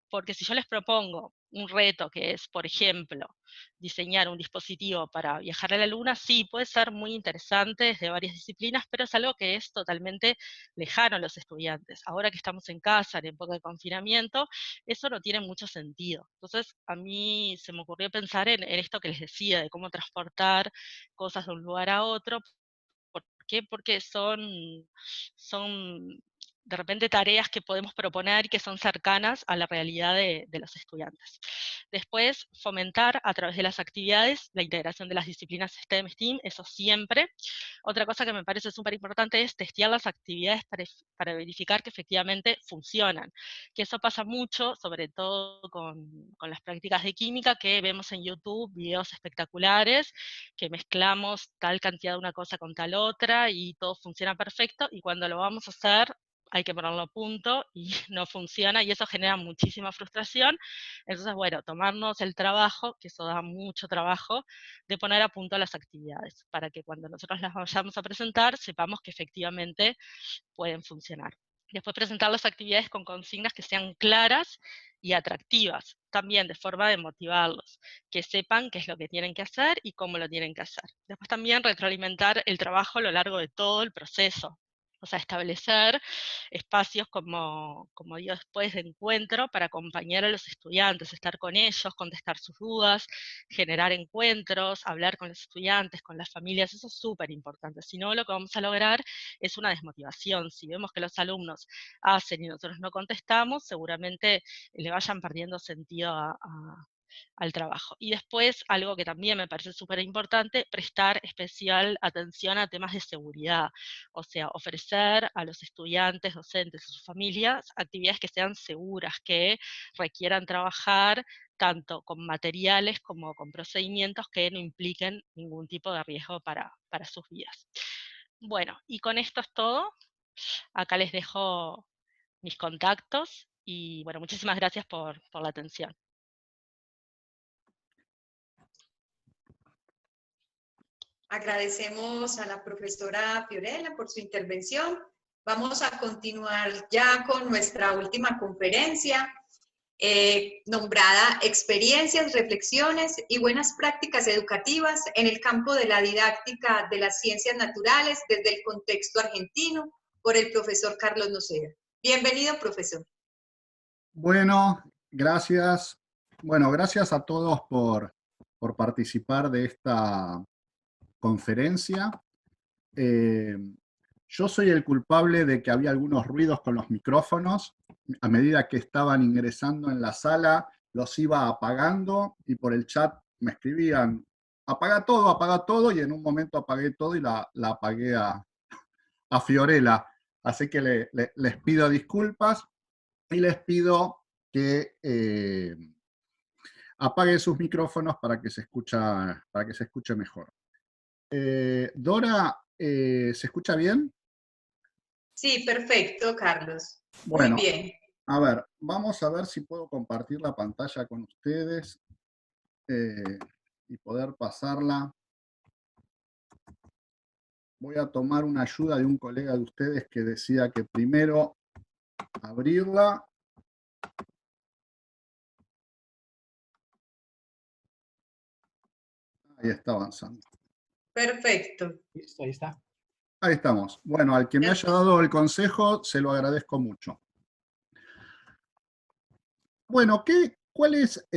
Porque si yo les propongo un reto que es, por ejemplo, diseñar un dispositivo para viajar a la Luna, sí, puede ser muy interesante desde varias disciplinas, pero es algo que es totalmente lejano a los estudiantes. Ahora que estamos en casa, en época de confinamiento, eso no tiene mucho sentido. Entonces, a mí se me ocurrió pensar en esto que les decía, de cómo transportar cosas de un lugar a otro. ¿Por qué? Porque son de repente tareas que podemos proponer y que son cercanas a la realidad de los estudiantes. Después, fomentar a través de las actividades la integración de las disciplinas STEM, STEAM, eso siempre. Otra cosa que me parece súper importante es testear las actividades para verificar que efectivamente funcionan. Que eso pasa mucho, sobre todo con las prácticas de química, que vemos en YouTube videos espectaculares, que mezclamos tal cantidad de una cosa con tal otra y todo funciona perfecto, y cuando lo vamos a hacer hay que ponerlo a punto y no funciona, y eso genera muchísima frustración. Entonces, bueno, tomarnos el trabajo, que eso da mucho trabajo, de poner a punto las actividades, para que cuando nosotros las vayamos a presentar, sepamos que efectivamente pueden funcionar. Después presentar las actividades con consignas que sean claras y atractivas, también de forma de motivarlos, que sepan qué es lo que tienen que hacer y cómo lo tienen que hacer. Después también retroalimentar el trabajo a lo largo de todo el proceso. O sea, establecer espacios como digo después, de encuentro para acompañar a los estudiantes, estar con ellos, contestar sus dudas, generar encuentros, hablar con los estudiantes, con las familias, eso es súper importante. Si no, lo que vamos a lograr es una desmotivación. Si vemos que los alumnos hacen y nosotros no contestamos, seguramente le vayan perdiendo sentido al trabajo. Y después, algo que también me parece súper importante, prestar especial atención a temas de seguridad. O sea, ofrecer a los estudiantes, docentes y sus familias actividades que sean seguras, que requieran trabajar tanto con materiales como con procedimientos que no impliquen ningún tipo de riesgo para sus vidas. Bueno, y con esto es todo. Acá les dejo mis contactos y bueno, muchísimas gracias por la atención. Agradecemos a la profesora Fiorella por su intervención. Vamos a continuar ya con nuestra última conferencia. nombrada Experiencias, Reflexiones y Buenas Prácticas Educativas en el campo de la didáctica de las ciencias naturales desde el contexto argentino, por el profesor Carlos Nocera. Bienvenido, profesor. Bueno, gracias. Bueno, gracias a todos por participar de esta conferencia. Yo soy el culpable de que había algunos ruidos con los micrófonos. A medida que estaban ingresando en la sala, los iba apagando y por el chat me escribían, apaga todo, y en un momento apagué todo y la apagué a Fiorella. Así que les pido disculpas y les pido que apaguen sus micrófonos para que se escuche mejor. Dora, ¿se escucha bien? Sí, perfecto, Carlos. Bueno, muy bien. A ver, vamos a ver si puedo compartir la pantalla con ustedes y poder pasarla. Voy a tomar una ayuda de un colega de ustedes que decía que primero abrirla. Ahí está avanzando. Perfecto. Listo, ahí está. Ahí estamos. Bueno, al que me haya dado el consejo, se lo agradezco mucho. Bueno, ¿cuál es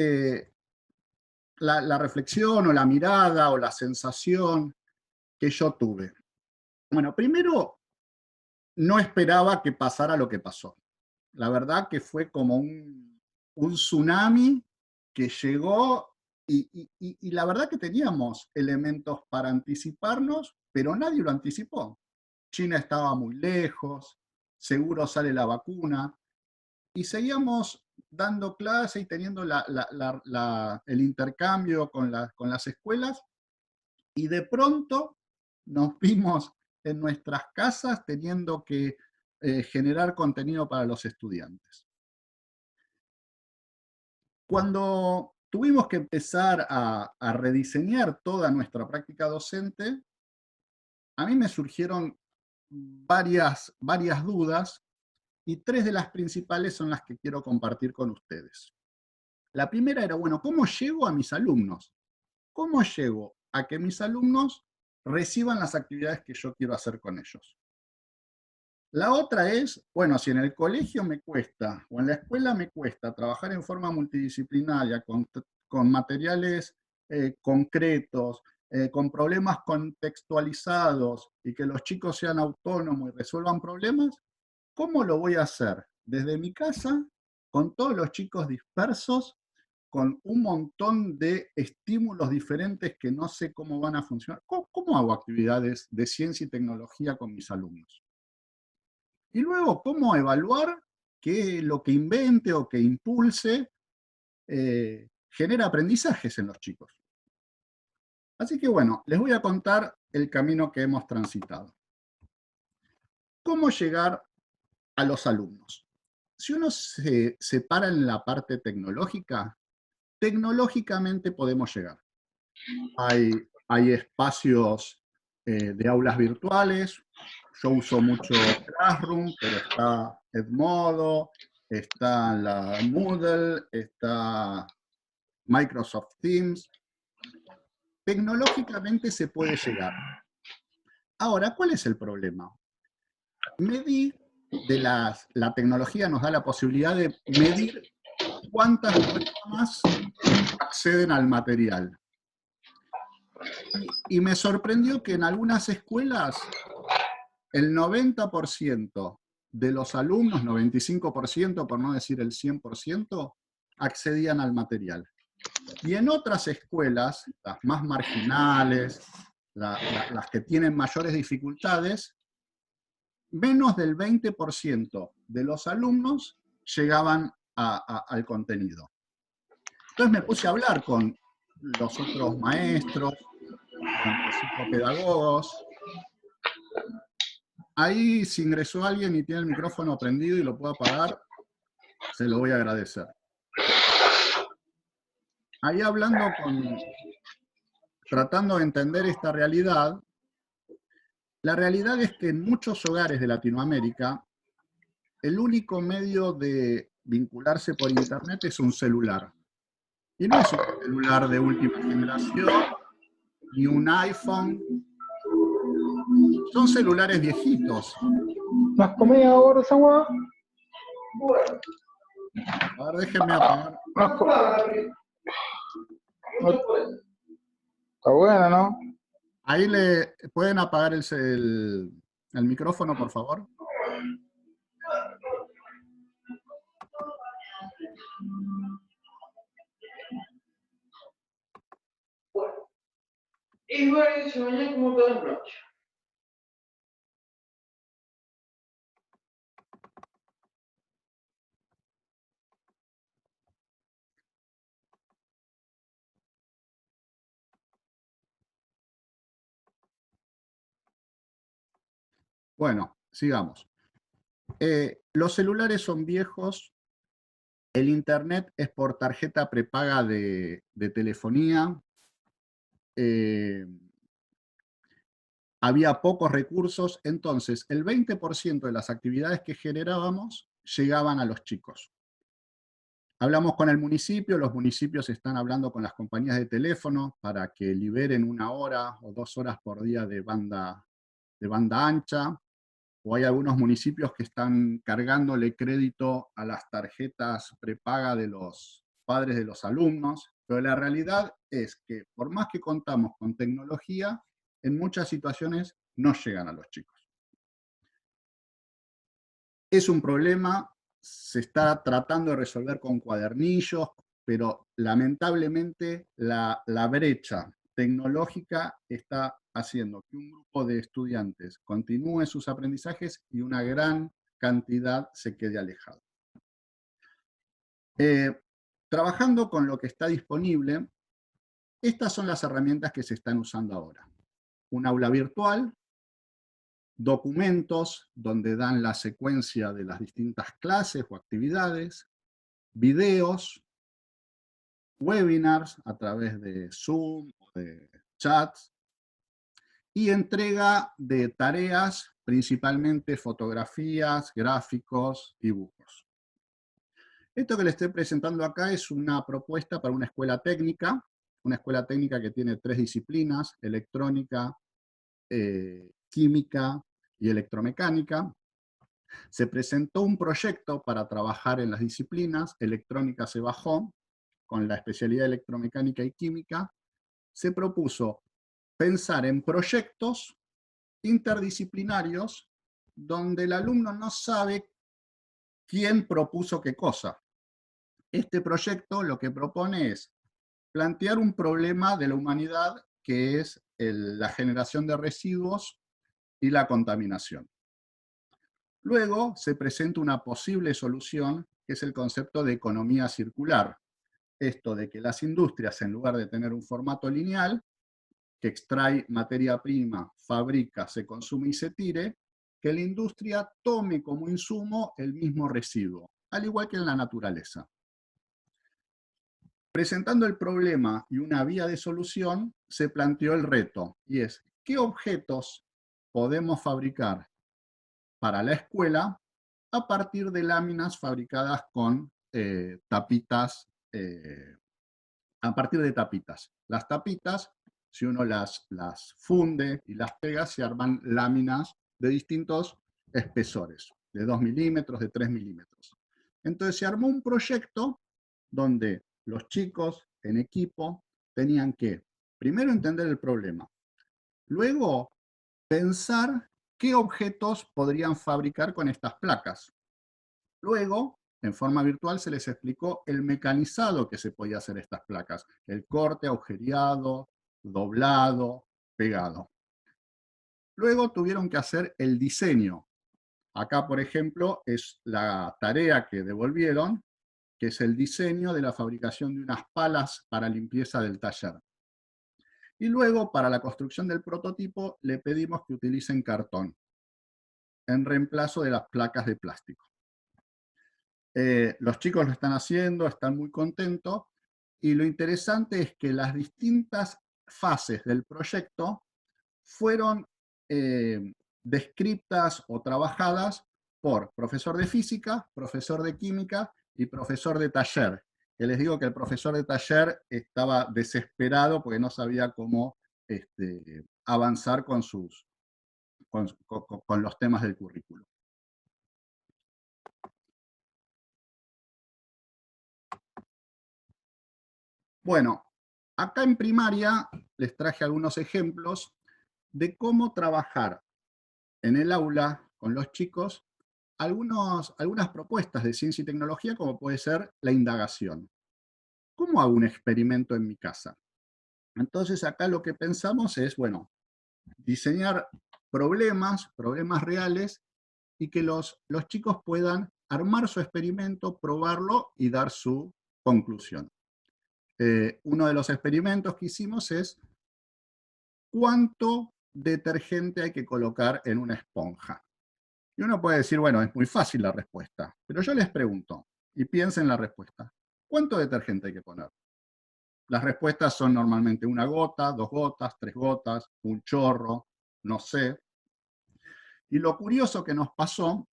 la reflexión o la mirada o la sensación que yo tuve? Bueno, primero, no esperaba que pasara lo que pasó. La verdad que fue como un tsunami que llegó y la verdad que teníamos elementos para anticiparnos, pero nadie lo anticipó. China estaba muy lejos, seguro sale la vacuna, y seguíamos dando clase y teniendo el intercambio con las escuelas, y de pronto nos vimos en nuestras casas teniendo que generar contenido para los estudiantes. Cuando tuvimos que empezar a rediseñar toda nuestra práctica docente, a mí me surgieron varias dudas, y tres de las principales son las que quiero compartir con ustedes. La primera era, bueno, ¿cómo llego a mis alumnos? ¿Cómo llego a que mis alumnos reciban las actividades que yo quiero hacer con ellos? La otra es, bueno, si en el colegio me cuesta, o en la escuela me cuesta trabajar en forma multidisciplinaria, con materiales concretos, con problemas contextualizados, y que los chicos sean autónomos y resuelvan problemas, ¿cómo lo voy a hacer? Desde mi casa, con todos los chicos dispersos, con un montón de estímulos diferentes que no sé cómo van a funcionar. ¿Cómo hago actividades de ciencia y tecnología con mis alumnos? Y luego, ¿cómo evaluar que lo que invente o que impulse genera aprendizajes en los chicos? Así que bueno, les voy a contar el camino que hemos transitado. ¿Cómo llegar a los alumnos? Si uno se separa en la parte tecnológica, tecnológicamente podemos llegar. Hay espacios de aulas virtuales. Yo uso mucho Classroom, pero está Edmodo, está la Moodle, está Microsoft Teams. Tecnológicamente se puede llegar. Ahora, ¿cuál es el problema? La tecnología nos da la posibilidad de medir cuántas personas acceden al material. Y me sorprendió que en algunas escuelas el 90% de los alumnos, 95% por no decir el 100%, accedían al material. Y en otras escuelas, las más marginales, las que tienen mayores dificultades, menos del 20% de los alumnos llegaban al contenido. Entonces me puse a hablar con los otros maestros, con los psicopedagogos. Ahí, si ingresó alguien y tiene el micrófono prendido y lo puedo apagar, se lo voy a agradecer. Ahí hablando tratando de entender esta realidad, la realidad es que en muchos hogares de Latinoamérica, el único medio de vincularse por internet es un celular. Y no es un celular de última generación, ni un iPhone. Son celulares viejitos. ¿Más comida ahora, esa hueá? A ver, déjenme apagar. Está buena, ¿no? Ahí le pueden apagar el micrófono, por favor. Y bueno, se baña como todas las noches. Bueno, sigamos. Los celulares son viejos. El internet es por tarjeta prepaga de telefonía. Había pocos recursos, entonces el 20% de las actividades que generábamos llegaban a los chicos. Hablamos con el municipio, los municipios están hablando con las compañías de teléfono para que liberen 1 hora o 2 horas por día de banda ancha, o hay algunos municipios que están cargándole crédito a las tarjetas prepaga de los padres de los alumnos, pero la realidad es que por más que contamos con tecnología, en muchas situaciones no llegan a los chicos. Es un problema, se está tratando de resolver con cuadernillos, pero lamentablemente la brecha tecnológica está haciendo que un grupo de estudiantes continúe sus aprendizajes y una gran cantidad se quede alejado. Trabajando con lo que está disponible, estas son las herramientas que se están usando ahora. Un aula virtual, documentos donde dan la secuencia de las distintas clases o actividades, videos, webinars a través de Zoom o de chats, y entrega de tareas, principalmente fotografías, gráficos, dibujos. Esto que les estoy presentando acá es una propuesta para una escuela técnica que tiene 3 disciplinas: electrónica, química y electromecánica. Se presentó un proyecto para trabajar en las disciplinas, electrónica se bajó, con la especialidad de electromecánica y química. Se propuso pensar en proyectos interdisciplinarios donde el alumno no sabe quién propuso qué cosa. Este proyecto lo que propone es plantear un problema de la humanidad que es la generación de residuos y la contaminación. Luego se presenta una posible solución, que es el concepto de economía circular. Esto de que las industrias, en lugar de tener un formato lineal, que extrae materia prima, fabrica, se consume y se tire, que la industria tome como insumo el mismo residuo, al igual que en la naturaleza. Presentando el problema y una vía de solución, se planteó el reto, y es, ¿qué objetos podemos fabricar para la escuela a partir de láminas fabricadas con tapitas, a partir de tapitas? Las tapitas, si uno las funde y las pega, se arman láminas de distintos espesores, de 2 milímetros, de 3 milímetros. Entonces se armó un proyecto donde los chicos en equipo tenían que, primero, entender el problema, luego pensar qué objetos podrían fabricar con estas placas. Luego, en forma virtual, se les explicó el mecanizado que se podía hacer estas placas: el corte, agujereado, doblado, pegado. Luego tuvieron que hacer el diseño. Acá, por ejemplo, es la tarea que devolvieron, que es el diseño de la fabricación de unas palas para limpieza del taller. Y luego, para la construcción del prototipo, le pedimos que utilicen cartón, en reemplazo de las placas de plástico. Los chicos lo están haciendo, están muy contentos, y lo interesante es que las distintas fases del proyecto fueron descritas o trabajadas por profesor de física, profesor de química y profesor de taller. Que les digo que el profesor de taller estaba desesperado porque no sabía cómo avanzar con los temas del currículo. Bueno, acá en primaria les traje algunos ejemplos de cómo trabajar en el aula con los chicos algunas propuestas de ciencia y tecnología, como puede ser la indagación. ¿Cómo hago un experimento en mi casa? Entonces acá lo que pensamos es, bueno, diseñar problemas reales, y que los chicos puedan armar su experimento, probarlo y dar su conclusión. Uno de los experimentos que hicimos es ¿cuánto detergente hay que colocar en una esponja? Y uno puede decir, bueno, es muy fácil la respuesta, pero yo les pregunto, y piensen en la respuesta, ¿cuánto detergente hay que poner? Las respuestas son normalmente 1 gota, 2 gotas, 3 gotas, un chorro, no sé. Y lo curioso que nos pasó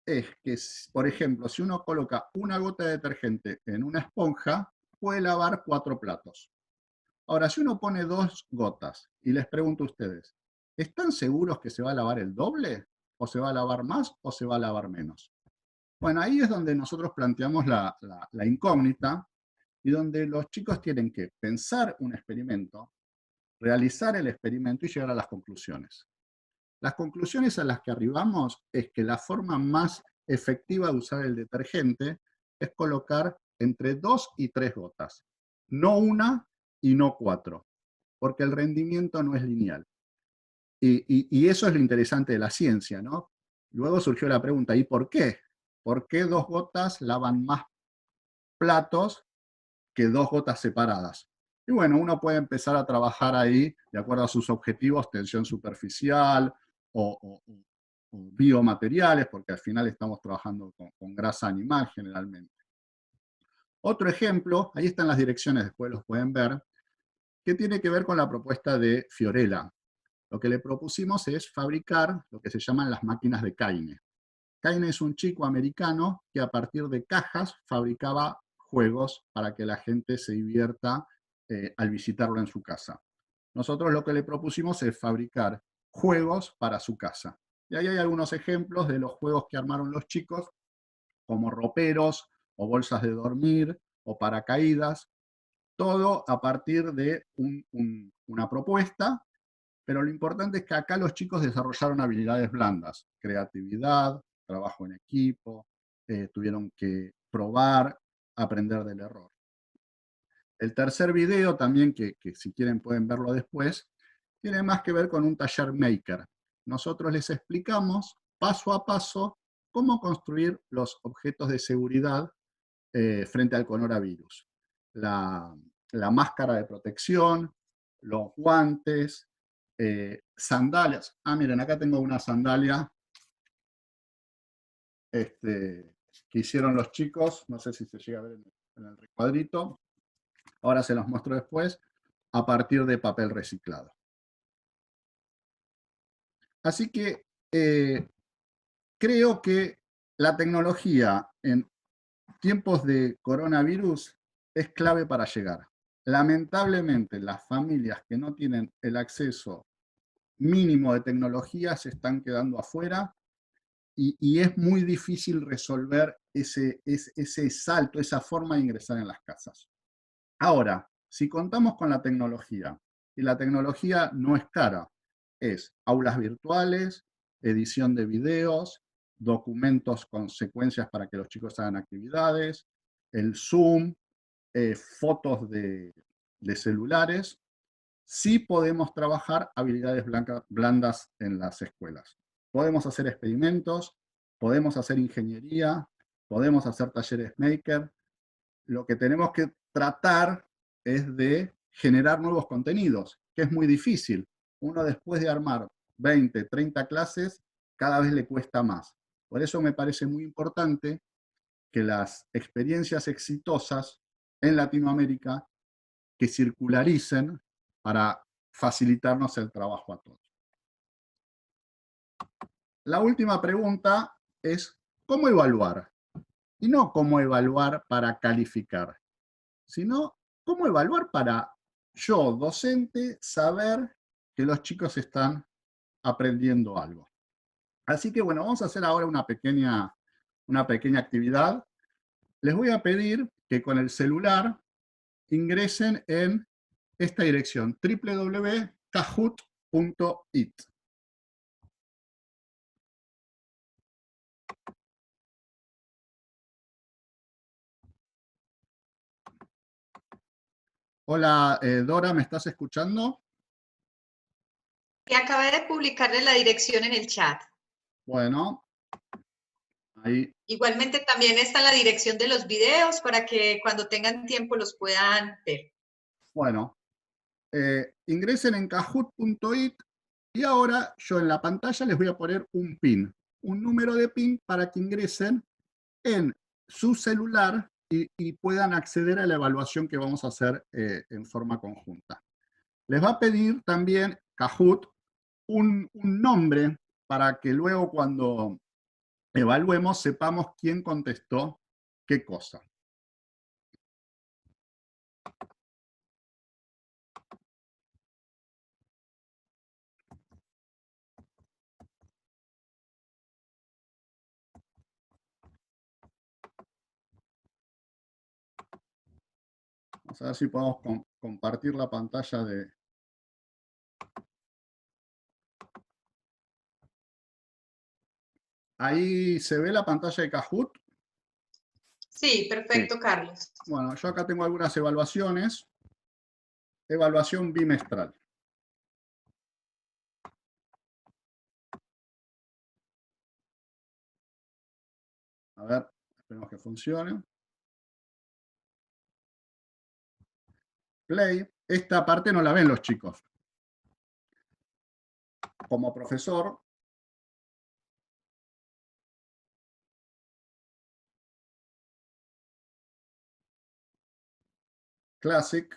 es que, por ejemplo, si uno coloca 1 gota de detergente en una esponja, puede lavar 4 platos. Ahora, si uno pone 2 gotas, y les pregunto a ustedes, ¿están seguros que se va a lavar el doble? ¿O se va a lavar más o se va a lavar menos? Bueno, ahí es donde nosotros planteamos la incógnita, y donde los chicos tienen que pensar un experimento, realizar el experimento y llegar a las conclusiones. Las conclusiones a las que arribamos es que la forma más efectiva de usar el detergente es colocar entre 2 y 3 gotas. No 1 y no 4, porque el rendimiento no es lineal. Y eso es lo interesante de la ciencia, ¿no? Luego surgió la pregunta, ¿y por qué? ¿Por qué 2 gotas lavan más platos que 2 gotas separadas? Y bueno, uno puede empezar a trabajar ahí, de acuerdo a sus objetivos, tensión superficial o biomateriales, porque al final estamos trabajando con grasa animal generalmente. Otro ejemplo, ahí están las direcciones, después los pueden ver, que tiene que ver con la propuesta de Fiorella. Lo que le propusimos es fabricar lo que se llaman las máquinas de Kaine. Kaine es un chico americano que a partir de cajas fabricaba juegos para que la gente se divierta al visitarlo en su casa. Nosotros lo que le propusimos es fabricar juegos para su casa. Y ahí hay algunos ejemplos de los juegos que armaron los chicos, como roperos, o bolsas de dormir, o paracaídas, todo a partir de una propuesta, pero lo importante es que acá los chicos desarrollaron habilidades blandas, creatividad, trabajo en equipo, tuvieron que probar, aprender del error. El tercer video también, que si quieren pueden verlo después, tiene más que ver con un taller maker. Nosotros les explicamos paso a paso cómo construir los objetos de seguridad frente al coronavirus. La máscara de protección, los guantes, sandalias. Ah, miren, acá tengo una sandalia que hicieron los chicos, no sé si se llega a ver en el recuadrito, ahora se los muestro después, a partir de papel reciclado. Así que creo que la tecnología en tiempos de coronavirus es clave para llegar. Lamentablemente, las familias que no tienen el acceso mínimo de tecnología se están quedando afuera, y es muy difícil resolver ese salto, esa forma de ingresar en las casas. Ahora, si contamos con la tecnología, y la tecnología no es cara, es aulas virtuales, edición de videos, documentos con secuencias para que los chicos hagan actividades, el Zoom, fotos de celulares, sí podemos trabajar habilidades blandas en las escuelas. Podemos hacer experimentos, podemos hacer ingeniería, podemos hacer talleres maker. Lo que tenemos que tratar es de generar nuevos contenidos, que es muy difícil. Uno después de armar 20, 30 clases, cada vez le cuesta más. Por eso me parece muy importante que las experiencias exitosas en Latinoamérica que circularicen para facilitarnos el trabajo a todos. La última pregunta es, ¿cómo evaluar? Y no cómo evaluar para calificar, sino cómo evaluar para yo, docente, saber que los chicos están aprendiendo algo. Así que bueno, vamos a hacer ahora una pequeña actividad. Les voy a pedir que con el celular ingresen en esta dirección, www.kahoot.it. Hola, Dora, ¿me estás escuchando? Que acabé de publicarle la dirección en el chat. Bueno, ahí. Igualmente también está la dirección de los videos para que cuando tengan tiempo los puedan ver. Bueno, ingresen en kahoot.it y ahora yo en la pantalla les voy a poner un PIN, un número de PIN para que ingresen en su celular y puedan acceder a la evaluación que vamos a hacer en forma conjunta. Les va a pedir también Kahoot un nombre para que luego cuando evaluemos sepamos quién contestó qué cosa. Vamos a ver si podemos compartir la pantalla de... ¿Ahí se ve la pantalla de Kahoot? Sí, perfecto, Sí. Carlos. Bueno, yo acá tengo algunas evaluaciones. Evaluación bimestral. A ver, esperemos que funcione. Play. Esta parte no la ven los chicos. Como profesor, Classic.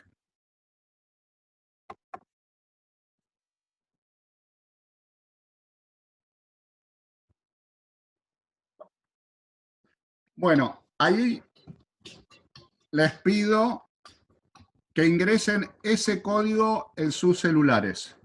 Bueno, ahí les pido que ingresen ese código en sus celulares.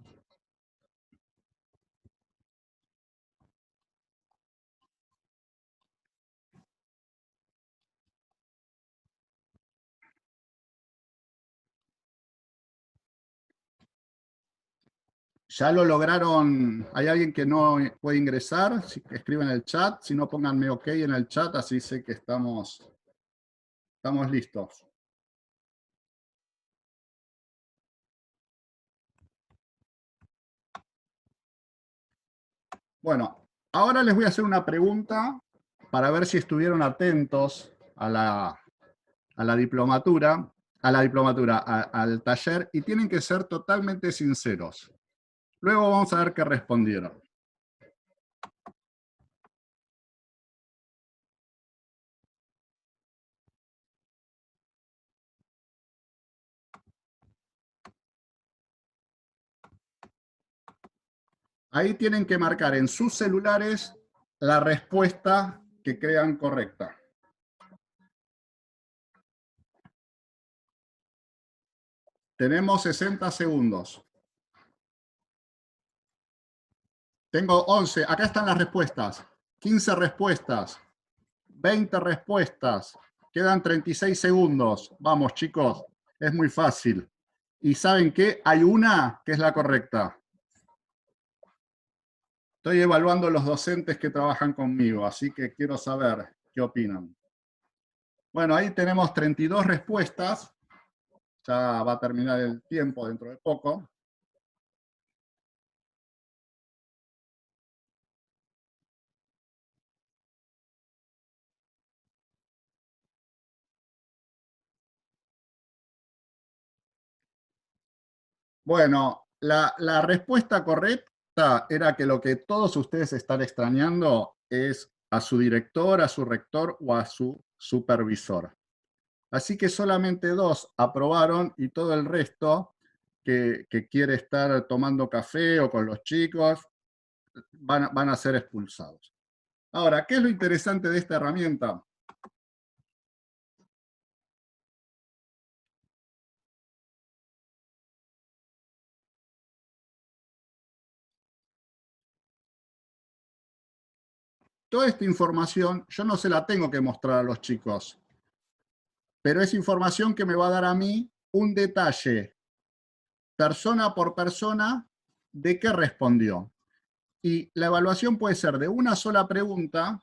¿Ya lo lograron? ¿Hay alguien que no puede ingresar? Si escriben en el chat, si no pónganme OK en el chat, así sé que estamos listos. Bueno, ahora les voy a hacer una pregunta para ver si estuvieron atentos a la diplomatura, al taller, y tienen que ser totalmente sinceros. Luego vamos a ver qué respondieron. Ahí tienen que marcar en sus celulares la respuesta que crean correcta. Tenemos 60 segundos. Tengo 11. Acá están las respuestas. 15 respuestas. 20 respuestas. Quedan 36 segundos. Vamos, chicos. Es muy fácil. ¿Y saben qué? Hay una que es la correcta. Estoy evaluando los docentes que trabajan conmigo, así que quiero saber qué opinan. Bueno, ahí tenemos 32 respuestas. Ya va a terminar el tiempo dentro de poco. Bueno, la respuesta correcta era que lo que todos ustedes están extrañando es a su director, a su rector o a su supervisor. Así que solamente 2 aprobaron y todo el resto que quiere estar tomando café o con los chicos van a ser expulsados. Ahora, ¿qué es lo interesante de esta herramienta? toda esta información yo no se la tengo que mostrar a los chicos, pero es información que me va a dar a mí un detalle, persona por persona, de qué respondió. Y la evaluación puede ser de una sola pregunta.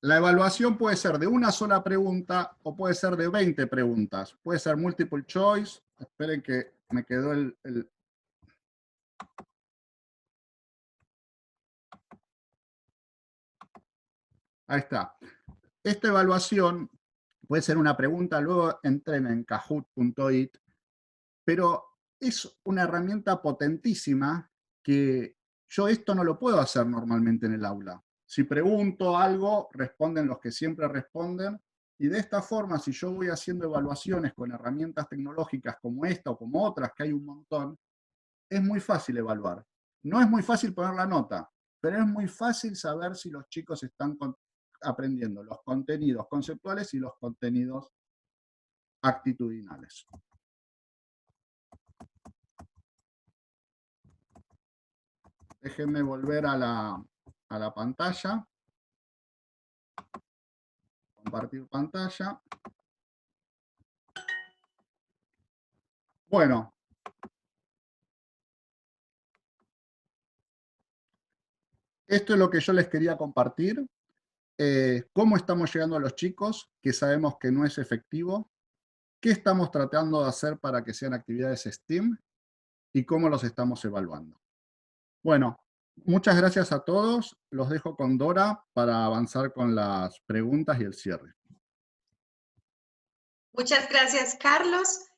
La evaluación puede ser de una sola pregunta o puede ser de 20 preguntas. Puede ser multiple choice. Esperen que me quedó Ahí está. Esta evaluación puede ser una pregunta, luego entren en kahoot.it, pero es una herramienta potentísima que yo esto no lo puedo hacer normalmente en el aula. Si pregunto algo, responden los que siempre responden, y de esta forma, si yo voy haciendo evaluaciones con herramientas tecnológicas como esta o como otras, que hay un montón, es muy fácil evaluar. No es muy fácil poner la nota, pero es muy fácil saber si los chicos están aprendiendo los contenidos conceptuales y los contenidos actitudinales. Déjenme volver a la pantalla. Compartir pantalla. Bueno. Esto es lo que yo les quería compartir. Cómo estamos llegando a los chicos, que sabemos que no es efectivo. Qué estamos tratando de hacer para que sean actividades STEAM y cómo los estamos evaluando. Bueno, muchas gracias a todos. Los dejo con Dora para avanzar con las preguntas y el cierre. Muchas gracias, Carlos.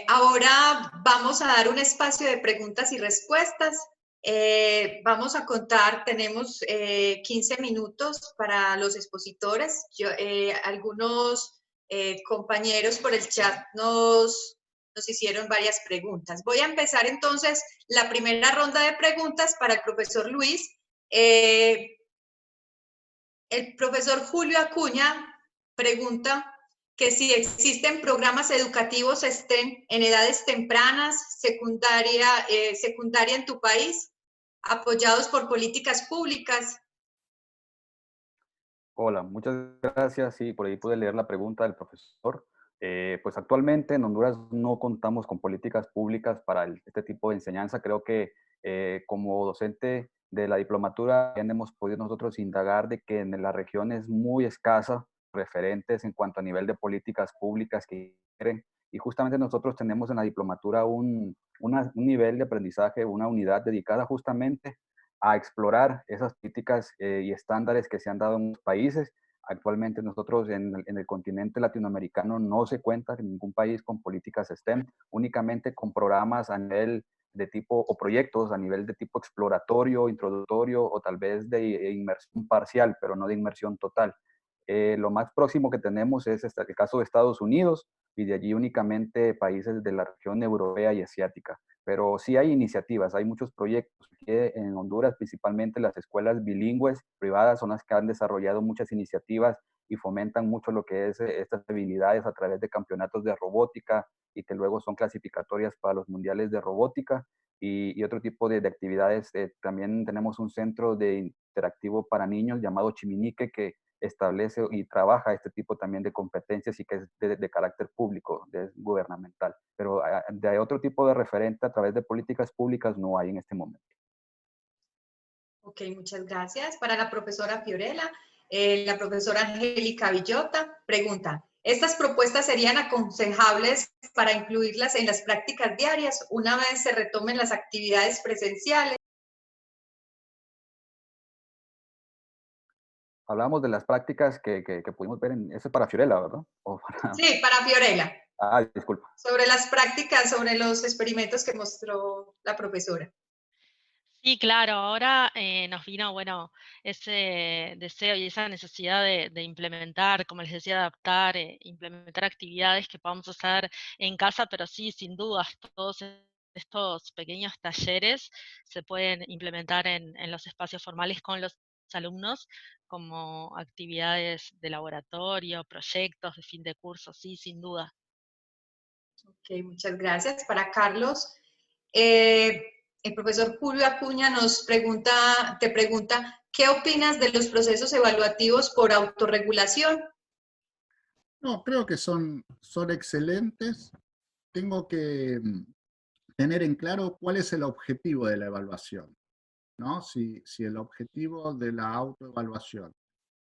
Ahora vamos a dar un espacio de preguntas y respuestas. Vamos a contar, tenemos 15 minutos para los expositores. Algunos compañeros por el chat nos hicieron varias preguntas. Voy a empezar entonces la primera ronda de preguntas para el profesor Luis. El profesor Julio Acuña pregunta que si existen programas educativos STEM en edades tempranas, secundaria en tu país, apoyados por políticas públicas. Hola, muchas gracias. Sí, por ahí pude leer la pregunta del profesor. Pues actualmente en Honduras no contamos con políticas públicas para este tipo de enseñanza. Creo que como docente de la diplomatura hemos podido nosotros indagar de que en la región es muy escasa referentes en cuanto a nivel de políticas públicas que quieren. Y justamente nosotros tenemos en la diplomatura un nivel de aprendizaje, una unidad dedicada justamente a explorar esas políticas y estándares que se han dado en los países. Actualmente nosotros en el continente latinoamericano no se cuenta en ningún país con políticas STEM, únicamente con programas a nivel de tipo, o proyectos a nivel de tipo exploratorio, introductorio o tal vez de inmersión parcial, pero no de inmersión total. Lo más próximo que tenemos es el caso de Estados Unidos y de allí únicamente países de la región europea y asiática. Pero sí hay iniciativas, hay muchos proyectos. En Honduras, principalmente las escuelas bilingües privadas son las que han desarrollado muchas iniciativas y fomentan mucho lo que es estas habilidades a través de campeonatos de robótica y que luego son clasificatorias para los mundiales de robótica y otro tipo de actividades. También tenemos un centro de interactivo para niños llamado Chiminique que establece y trabaja este tipo también de competencias y que es de carácter público, gubernamental. Pero de otro tipo de referente a través de políticas públicas no hay en este momento. Ok, muchas gracias. Para la profesora Fiorella, la profesora Angélica Villota pregunta, ¿estas propuestas serían aconsejables para incluirlas en las prácticas diarias una vez se retomen las actividades presenciales? Hablábamos de las prácticas que pudimos ver en, eso es para Fiorella, ¿verdad? Sí, para Fiorella. Ah, disculpa. Sobre las prácticas, sobre los experimentos que mostró la profesora. Sí, claro, ahora nos vino, bueno, ese deseo y esa necesidad de implementar, como les decía, adaptar, implementar actividades que podamos hacer en casa, pero sí, sin dudas, todos estos pequeños talleres se pueden implementar en los espacios formales con los alumnos, como actividades de laboratorio, proyectos de fin de curso, sí, sin duda. Ok, muchas gracias. Para Carlos, el profesor Julio Acuña te pregunta, ¿qué opinas de los procesos evaluativos por autorregulación? No, creo que son excelentes. Tengo que tener en claro cuál es el objetivo de la evaluación, ¿no? Si el objetivo de la autoevaluación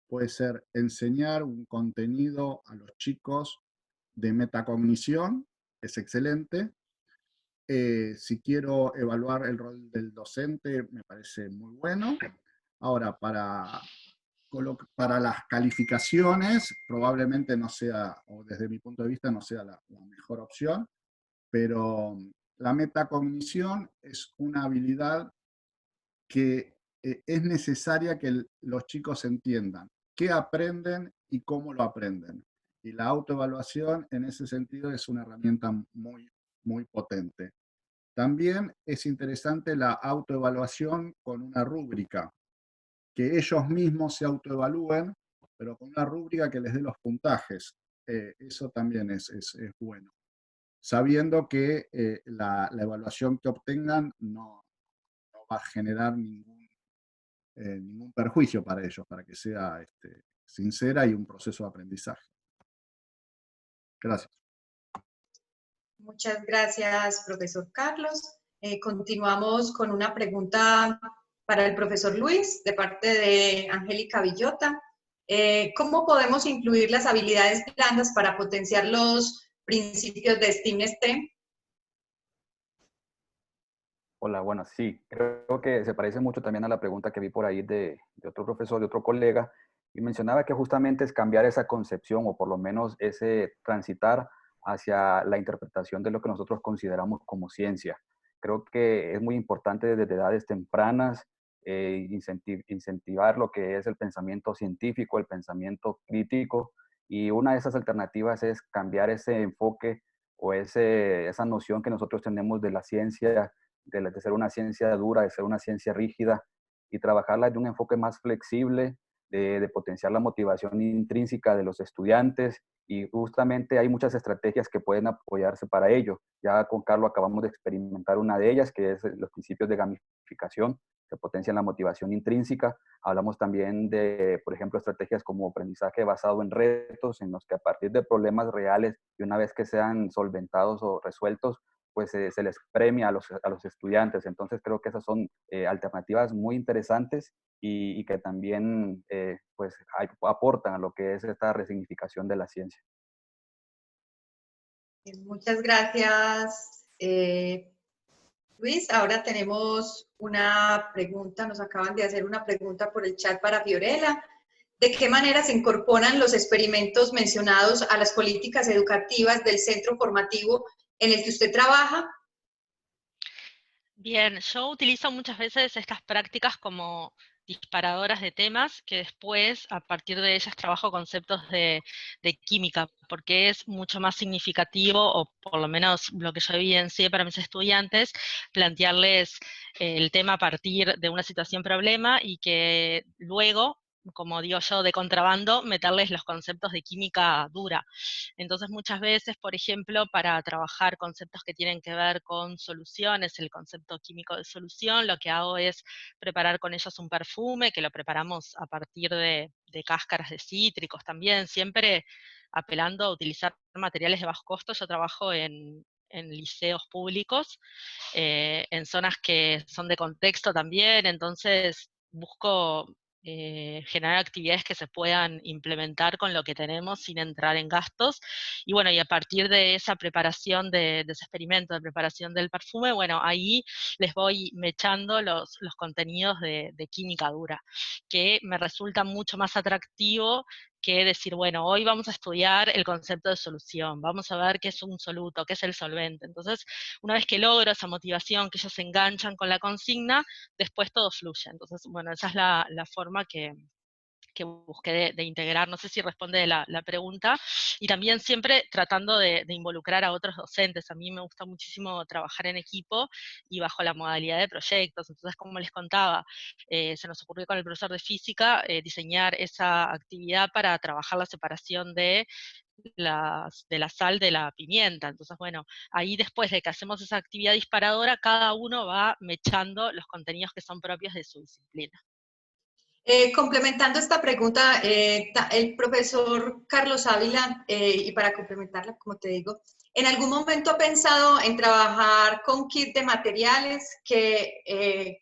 puede ser enseñar un contenido a los chicos de metacognición, es excelente. Si quiero evaluar el rol del docente, me parece muy bueno. Ahora, para las calificaciones, probablemente no sea, o desde mi punto de vista, no sea la mejor opción, pero la metacognición es una habilidad que es necesaria que los chicos entiendan qué aprenden y cómo lo aprenden. Y la autoevaluación en ese sentido es una herramienta muy, muy potente. También es interesante la autoevaluación con una rúbrica, que ellos mismos se autoevalúen, pero con una rúbrica que les dé los puntajes. Eso también es bueno, sabiendo que la evaluación que obtengan no va a generar ningún perjuicio para ellos, para que sea sincera y un proceso de aprendizaje. Gracias. Muchas gracias, profesor Carlos. Continuamos con una pregunta para el profesor Luis, de parte de Angélica Villota. ¿Cómo podemos incluir las habilidades blandas para potenciar los principios de STEAM? Hola, bueno, sí, creo que se parece mucho también a la pregunta que vi por ahí de otro profesor, de otro colega, y mencionaba que justamente es cambiar esa concepción, o por lo menos ese transitar hacia la interpretación de lo que nosotros consideramos como ciencia. Creo que es muy importante desde edades tempranas incentivar lo que es el pensamiento científico, el pensamiento crítico, y una de esas alternativas es cambiar ese enfoque o esa noción que nosotros tenemos de la ciencia, de ser una ciencia dura, de ser una ciencia rígida, y trabajarla de un enfoque más flexible, de potenciar la motivación intrínseca de los estudiantes, y justamente hay muchas estrategias que pueden apoyarse para ello. Ya con Carlos acabamos de experimentar una de ellas, que es los principios de gamificación, que potencian la motivación intrínseca. Hablamos también de, por ejemplo, estrategias como aprendizaje basado en retos, en los que a partir de problemas reales y una vez que sean solventados o resueltos, pues se les premia a los estudiantes. Entonces creo que esas son alternativas muy interesantes y que también pues aportan a lo que es esta resignificación de la ciencia. Muchas gracias, Luis. Ahora tenemos una pregunta, nos acaban de hacer una pregunta por el chat para Fiorella. ¿De qué manera se incorporan los experimentos mencionados a las políticas educativas del centro formativo en el que usted trabaja? Bien, yo utilizo muchas veces estas prácticas como disparadoras de temas que después, a partir de ellas, trabajo conceptos de química, porque es mucho más significativo, o por lo menos lo que yo evidencié para mis estudiantes, plantearles el tema a partir de una situación problema y que luego, como digo yo, de contrabando, meterles los conceptos de química dura. Entonces, muchas veces, por ejemplo, para trabajar conceptos que tienen que ver con soluciones, el concepto químico de solución, lo que hago es preparar con ellos un perfume, que lo preparamos a partir de cáscaras de cítricos también, siempre apelando a utilizar materiales de bajo costo. Yo trabajo en liceos públicos, en zonas que son de contexto también, entonces busco generar actividades que se puedan implementar con lo que tenemos sin entrar en gastos. Y bueno, y a partir de esa preparación de ese experimento de preparación del perfume, bueno, ahí les voy mechando los contenidos de química dura, que me resulta mucho más atractivo que decir, bueno, hoy vamos a estudiar el concepto de solución, vamos a ver qué es un soluto, qué es el solvente. Entonces, una vez que logro esa motivación, que ellos se enganchan con la consigna, después todo fluye. Entonces, bueno, esa es la forma que que busqué de integrar. No sé si responde la pregunta. Y también siempre tratando de involucrar a otros docentes. A mí me gusta muchísimo trabajar en equipo y bajo la modalidad de proyectos. Entonces, como les contaba, se nos ocurrió con el profesor de física diseñar esa actividad para trabajar la separación de la sal de la pimienta. Entonces, bueno, ahí después de que hacemos esa actividad disparadora, cada uno va mechando los contenidos que son propios de su disciplina. Complementando esta pregunta, el profesor Carlos Ávila, y para complementarla, como te digo, ¿en algún momento ha pensado en trabajar con kits de materiales que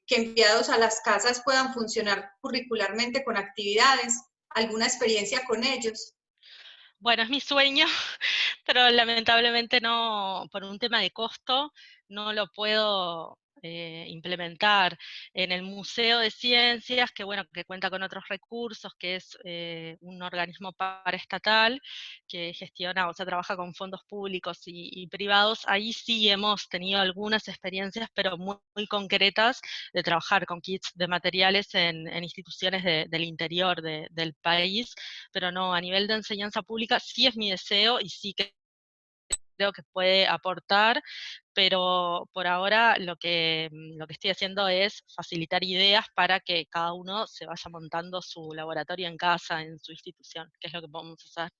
enviados a las casas puedan funcionar curricularmente con actividades? ¿Alguna experiencia con ellos? Bueno, es mi sueño, pero lamentablemente no, por un tema de costo, no lo puedo implementar. En el Museo de Ciencias, que bueno, que cuenta con otros recursos, que es un organismo paraestatal, que gestiona, o sea, trabaja con fondos públicos y privados, ahí sí hemos tenido algunas experiencias, pero muy concretas, de trabajar con kits de materiales en instituciones del interior del país, pero no, a nivel de enseñanza pública sí es mi deseo y sí que creo que puede aportar, pero por ahora lo que estoy haciendo es facilitar ideas para que cada uno se vaya montando su laboratorio en casa, en su institución, que es lo que podemos hacer.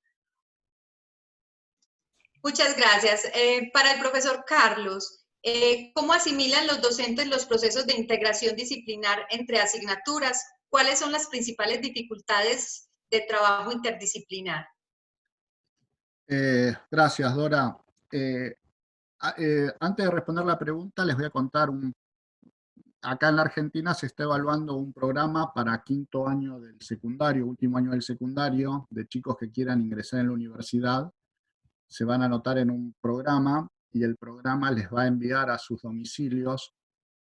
Muchas gracias. Para el profesor Carlos, ¿cómo asimilan los docentes los procesos de integración disciplinar entre asignaturas? ¿Cuáles son las principales dificultades de trabajo interdisciplinar? Gracias, Dora. Antes de responder la pregunta, les voy a contar acá en la Argentina se está evaluando un programa para quinto año del secundario, último año del secundario, de chicos que quieran ingresar en la universidad. Se van a anotar en un programa y el programa les va a enviar a sus domicilios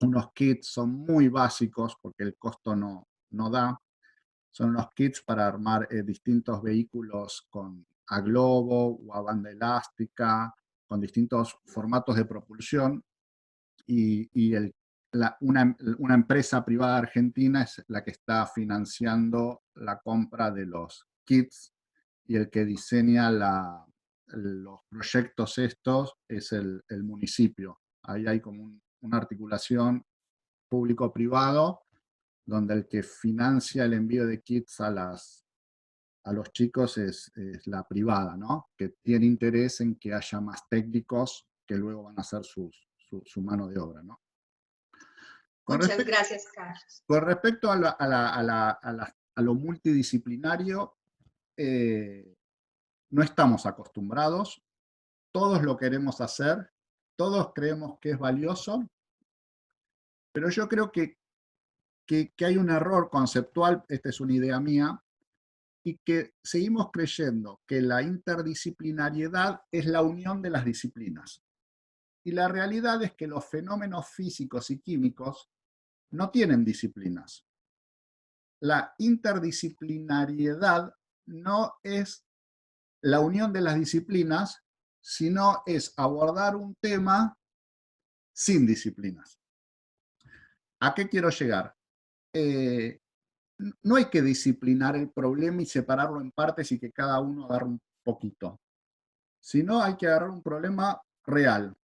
unos kits, son muy básicos porque el costo no da. Son unos kits para armar distintos vehículos a globo o a banda elástica, con distintos formatos de propulsión, y una empresa privada argentina es la que está financiando la compra de los kits, y el que diseña los proyectos estos es el municipio. Ahí hay como una articulación público-privado, donde el que financia el envío de kits a los chicos es la privada, ¿no? Que tiene interés en que haya más técnicos que luego van a hacer su mano de obra, ¿no? Muchas gracias, Carlos. Con respecto a lo multidisciplinario, no estamos acostumbrados, todos lo queremos hacer, todos creemos que es valioso, pero yo creo que hay un error conceptual, esta es una idea mía, y que seguimos creyendo que la interdisciplinariedad es la unión de las disciplinas. Y la realidad es que los fenómenos físicos y químicos no tienen disciplinas. La interdisciplinariedad no es la unión de las disciplinas, sino es abordar un tema sin disciplinas. ¿A qué quiero llegar? No hay que disciplinar el problema y separarlo en partes y que cada uno agarre un poquito, sino hay que agarrar un problema real,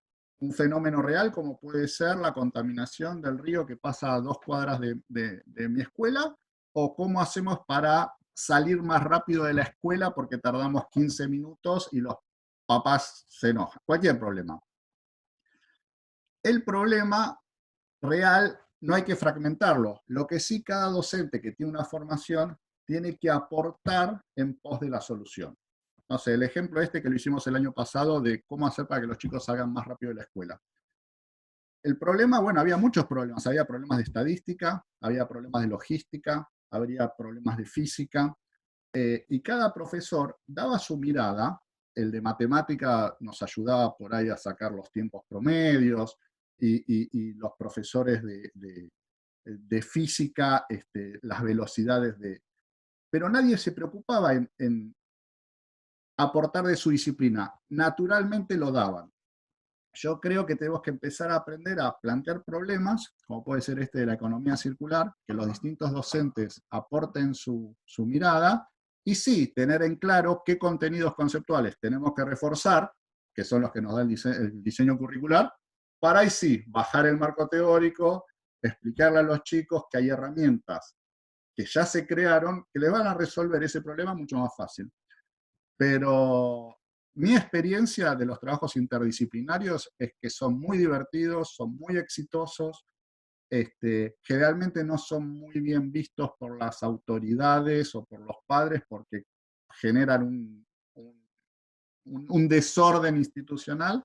un fenómeno real como puede ser la contaminación del río que pasa a 2 cuadras de mi escuela, o cómo hacemos para salir más rápido de la escuela porque tardamos 15 minutos y los papás se enojan, cualquier problema. El problema real no hay que fragmentarlo, lo que sí cada docente que tiene una formación tiene que aportar en pos de la solución. No sé, el ejemplo este que lo hicimos el año pasado de cómo hacer para que los chicos salgan más rápido de la escuela. El problema, bueno, había muchos problemas. Había problemas de estadística, había problemas de logística, habría problemas de física, y cada profesor daba su mirada. El de matemática nos ayudaba por ahí a sacar los tiempos promedios, y los profesores de física, las velocidades Pero nadie se preocupaba en aportar de su disciplina. Naturalmente lo daban. yo creo que tenemos que empezar a aprender a plantear problemas, como puede ser este de la economía circular, que los distintos docentes aporten su mirada, y sí, tener en claro qué contenidos conceptuales tenemos que reforzar, que son los que nos da el diseño curricular, para ahí sí, bajar el marco teórico, explicarle a los chicos que hay herramientas que ya se crearon, que les van a resolver ese problema mucho más fácil. Pero mi experiencia de los trabajos interdisciplinarios es que son muy divertidos, son muy exitosos, generalmente no son muy bien vistos por las autoridades o por los padres porque generan un desorden institucional,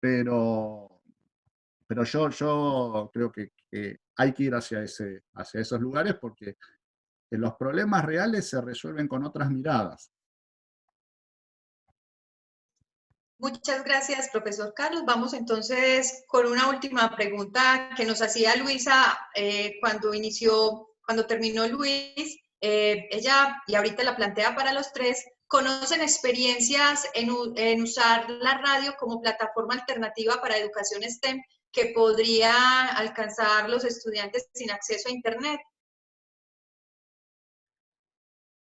pero yo creo que hay que ir hacia esos lugares porque los problemas reales se resuelven con otras miradas. Muchas gracias, profesor Carlos. Vamos entonces con una última pregunta que nos hacía Luisa cuando terminó Luis. Ella, y ahorita la plantea para los tres, ¿conocen experiencias en usar la radio como plataforma alternativa para educación STEM que podría alcanzar los estudiantes sin acceso a Internet?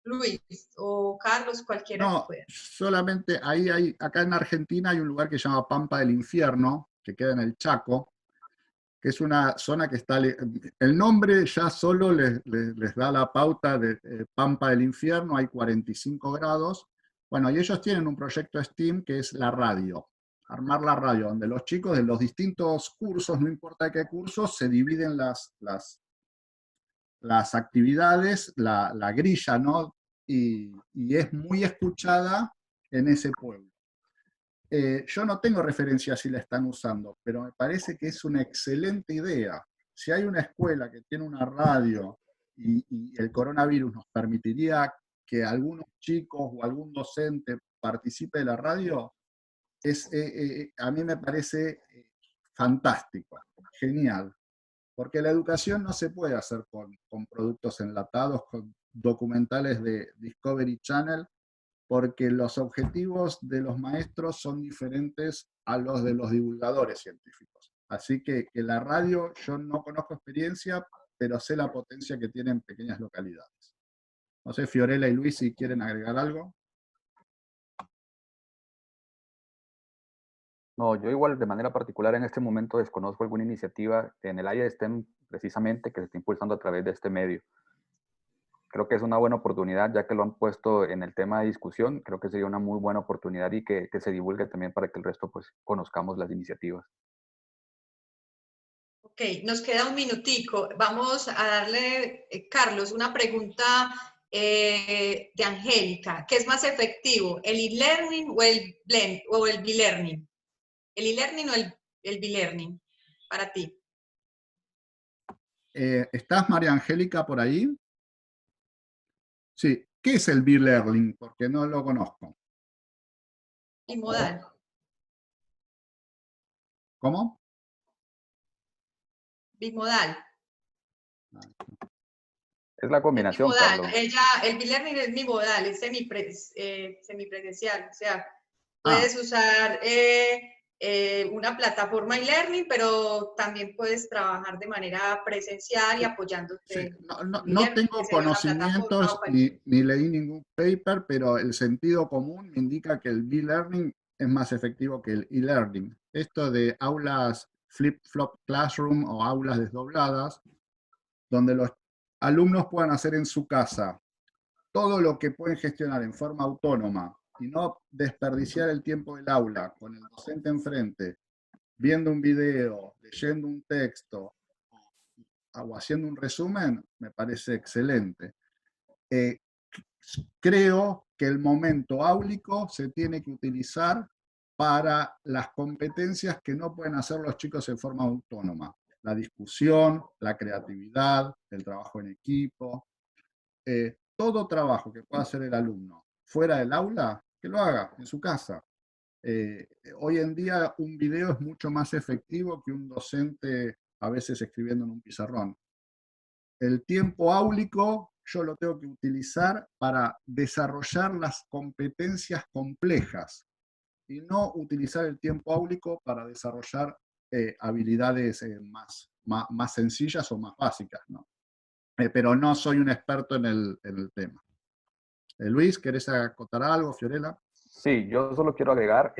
Luis o Carlos, cualquiera que No, pueda. solamente acá en Argentina hay un lugar que se llama Pampa del Infierno, que queda en el Chaco, que es una zona que está, el nombre ya solo les da la pauta de Pampa del Infierno, hay 45 grados. Bueno, y ellos tienen un proyecto STEAM que es la radio, armar la radio, donde los chicos de los distintos cursos, no importa qué cursos, se dividen las actividades, la grilla, ¿no? Y es muy escuchada en ese pueblo. Yo no tengo referencia si la están usando, pero me parece que es una excelente idea. Si hay una escuela que tiene una radio y el coronavirus nos permitiría que algunos chicos o algún docente participe de la radio, a mí me parece fantástico, genial. Porque la educación no se puede hacer con productos enlatados, con documentales de Discovery Channel, porque los objetivos de los maestros son diferentes a los de los divulgadores científicos. Así que la radio, yo no conozco experiencia, pero sé la potencia que tiene en pequeñas localidades. No sé, Fiorella y Luis, si quieren agregar algo. No, yo igual de manera particular en este momento desconozco alguna iniciativa en el área de STEM precisamente que se está impulsando a través de este medio. Creo que es una buena oportunidad, ya que lo han puesto en el tema de discusión, creo que sería una muy buena oportunidad y que se divulgue también para que el resto pues conozcamos las iniciativas. Ok, nos queda un minutico. Vamos a darle, Carlos, una pregunta de Angélica. ¿Qué es más efectivo, el e-learning o el blend o el b-learning? ¿El e-learning o el b-learning para ti? ¿Estás, María Angélica, por ahí? Sí. ¿Qué es el B-Learning? Porque no lo conozco. Bimodal. ¿Cómo? Bimodal. Es la combinación, Carlos. El b-learning es bimodal, es semipresencial. O sea, puedes usar una plataforma e-learning, pero también puedes trabajar de manera presencial y apoyándote. Sí, no tengo conocimientos ni leí ningún paper, pero el sentido común me indica que el B-Learning es más efectivo que el e-learning. Esto de aulas flip-flop classroom o aulas desdobladas, donde los alumnos puedan hacer en su casa todo lo que pueden gestionar en forma autónoma y no desperdiciar el tiempo del aula con el docente enfrente, viendo un video, leyendo un texto o haciendo un resumen, me parece excelente. Creo que el momento áulico se tiene que utilizar para las competencias que no pueden hacer los chicos en forma autónoma. La discusión, la creatividad, el trabajo en equipo, todo trabajo que pueda hacer el alumno fuera del aula, que lo haga en su casa. Hoy en día un video es mucho más efectivo que un docente a veces escribiendo en un pizarrón. El tiempo áulico yo lo tengo que utilizar para desarrollar las competencias complejas, y no utilizar el tiempo áulico para desarrollar habilidades más sencillas o más básicas, ¿no? Pero no soy un experto en el tema. Luis, ¿querés acotar algo, Fiorella? Sí, yo solo quiero agregar,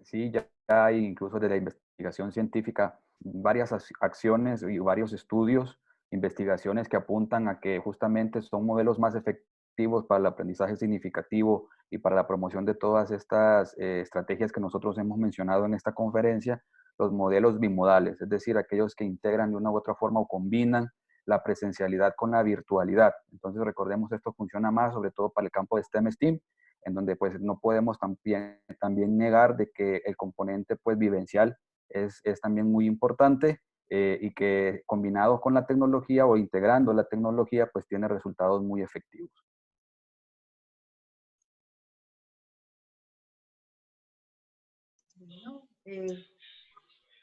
sí, ya hay incluso de la investigación científica varias acciones y varios estudios, investigaciones que apuntan a que justamente son modelos más efectivos para el aprendizaje significativo y para la promoción de todas estas estrategias que nosotros hemos mencionado en esta conferencia, los modelos bimodales, es decir, aquellos que integran de una u otra forma o combinan la presencialidad con la virtualidad. Entonces, recordemos, esto funciona más sobre todo para el campo de STEM, en donde pues no podemos también negar de que el componente pues vivencial es también muy importante y que combinado con la tecnología o integrando la tecnología pues tiene resultados muy efectivos. Bueno,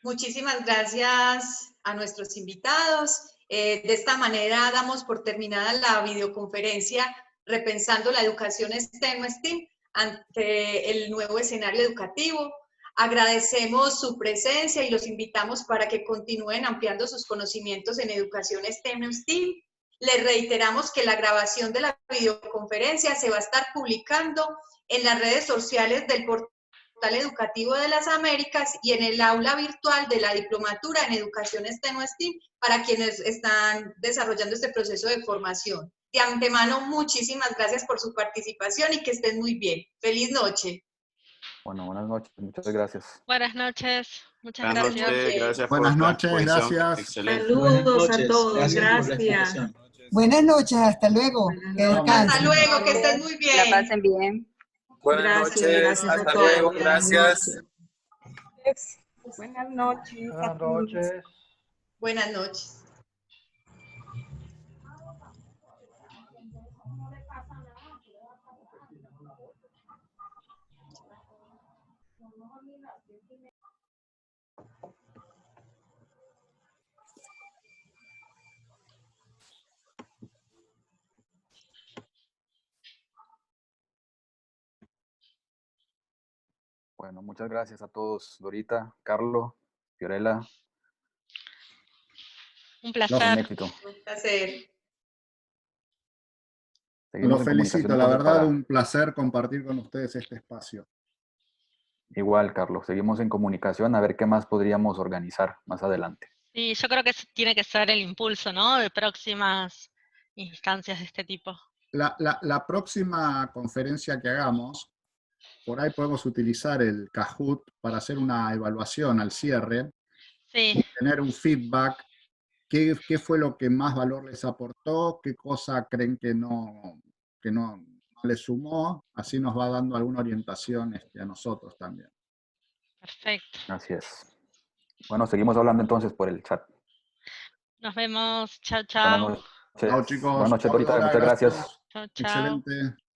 muchísimas gracias a nuestros invitados. De esta manera damos por terminada la videoconferencia Repensando la Educación STEM ante el nuevo escenario educativo. Agradecemos su presencia y los invitamos para que continúen ampliando sus conocimientos en educación STEM. Les reiteramos que la grabación de la videoconferencia se va a estar publicando en las redes sociales del Portal Educativo de las Américas y en el aula virtual de la Diplomatura en Educación STEM para quienes están desarrollando este proceso de formación. De antemano, muchísimas gracias por su participación y que estén muy bien. ¡Feliz noche! Bueno, buenas noches, muchas gracias. Buenas noches, muchas Buenas gracias. noches, gracias Buenas por la noches, exposición. gracias. Excelente. Saludos a todos, Gracias por la gracias. explicación. Buenas noches, hasta luego. Buenas Que noches. descansen. Hasta luego, que estén muy bien. La pasen bien. Buenas Gracias, noches, gracias a hasta todos. luego, Buenas gracias. noches. Buenas noches. Buenas noches. Buenas noches. Bueno, muchas gracias a todos, Dorita, Carlos, Fiorella. Un Un placer. éxito. Un placer. Seguimos Los en felicito, comunicación, la entonces, verdad, para... un placer compartir con ustedes este espacio. Igual, Carlos, seguimos en comunicación a ver qué más podríamos organizar más adelante. Sí, yo creo que tiene que ser el impulso, ¿no? De próximas instancias de este tipo. La próxima conferencia que hagamos, por ahí podemos utilizar el Kahoot para hacer una evaluación al cierre, Sí, tener un feedback, qué fue lo que más valor les aportó, qué cosa creen que no les sumó, así nos va dando alguna orientación a nosotros también. perfecto. Así es. Bueno, seguimos hablando entonces por el chat. Nos vemos. Chao, Buenas chao. noches. Chao, chicos. Buenas noches, Chao, Dorita, Dora, muchas gracias. Chao, chao. Excelente.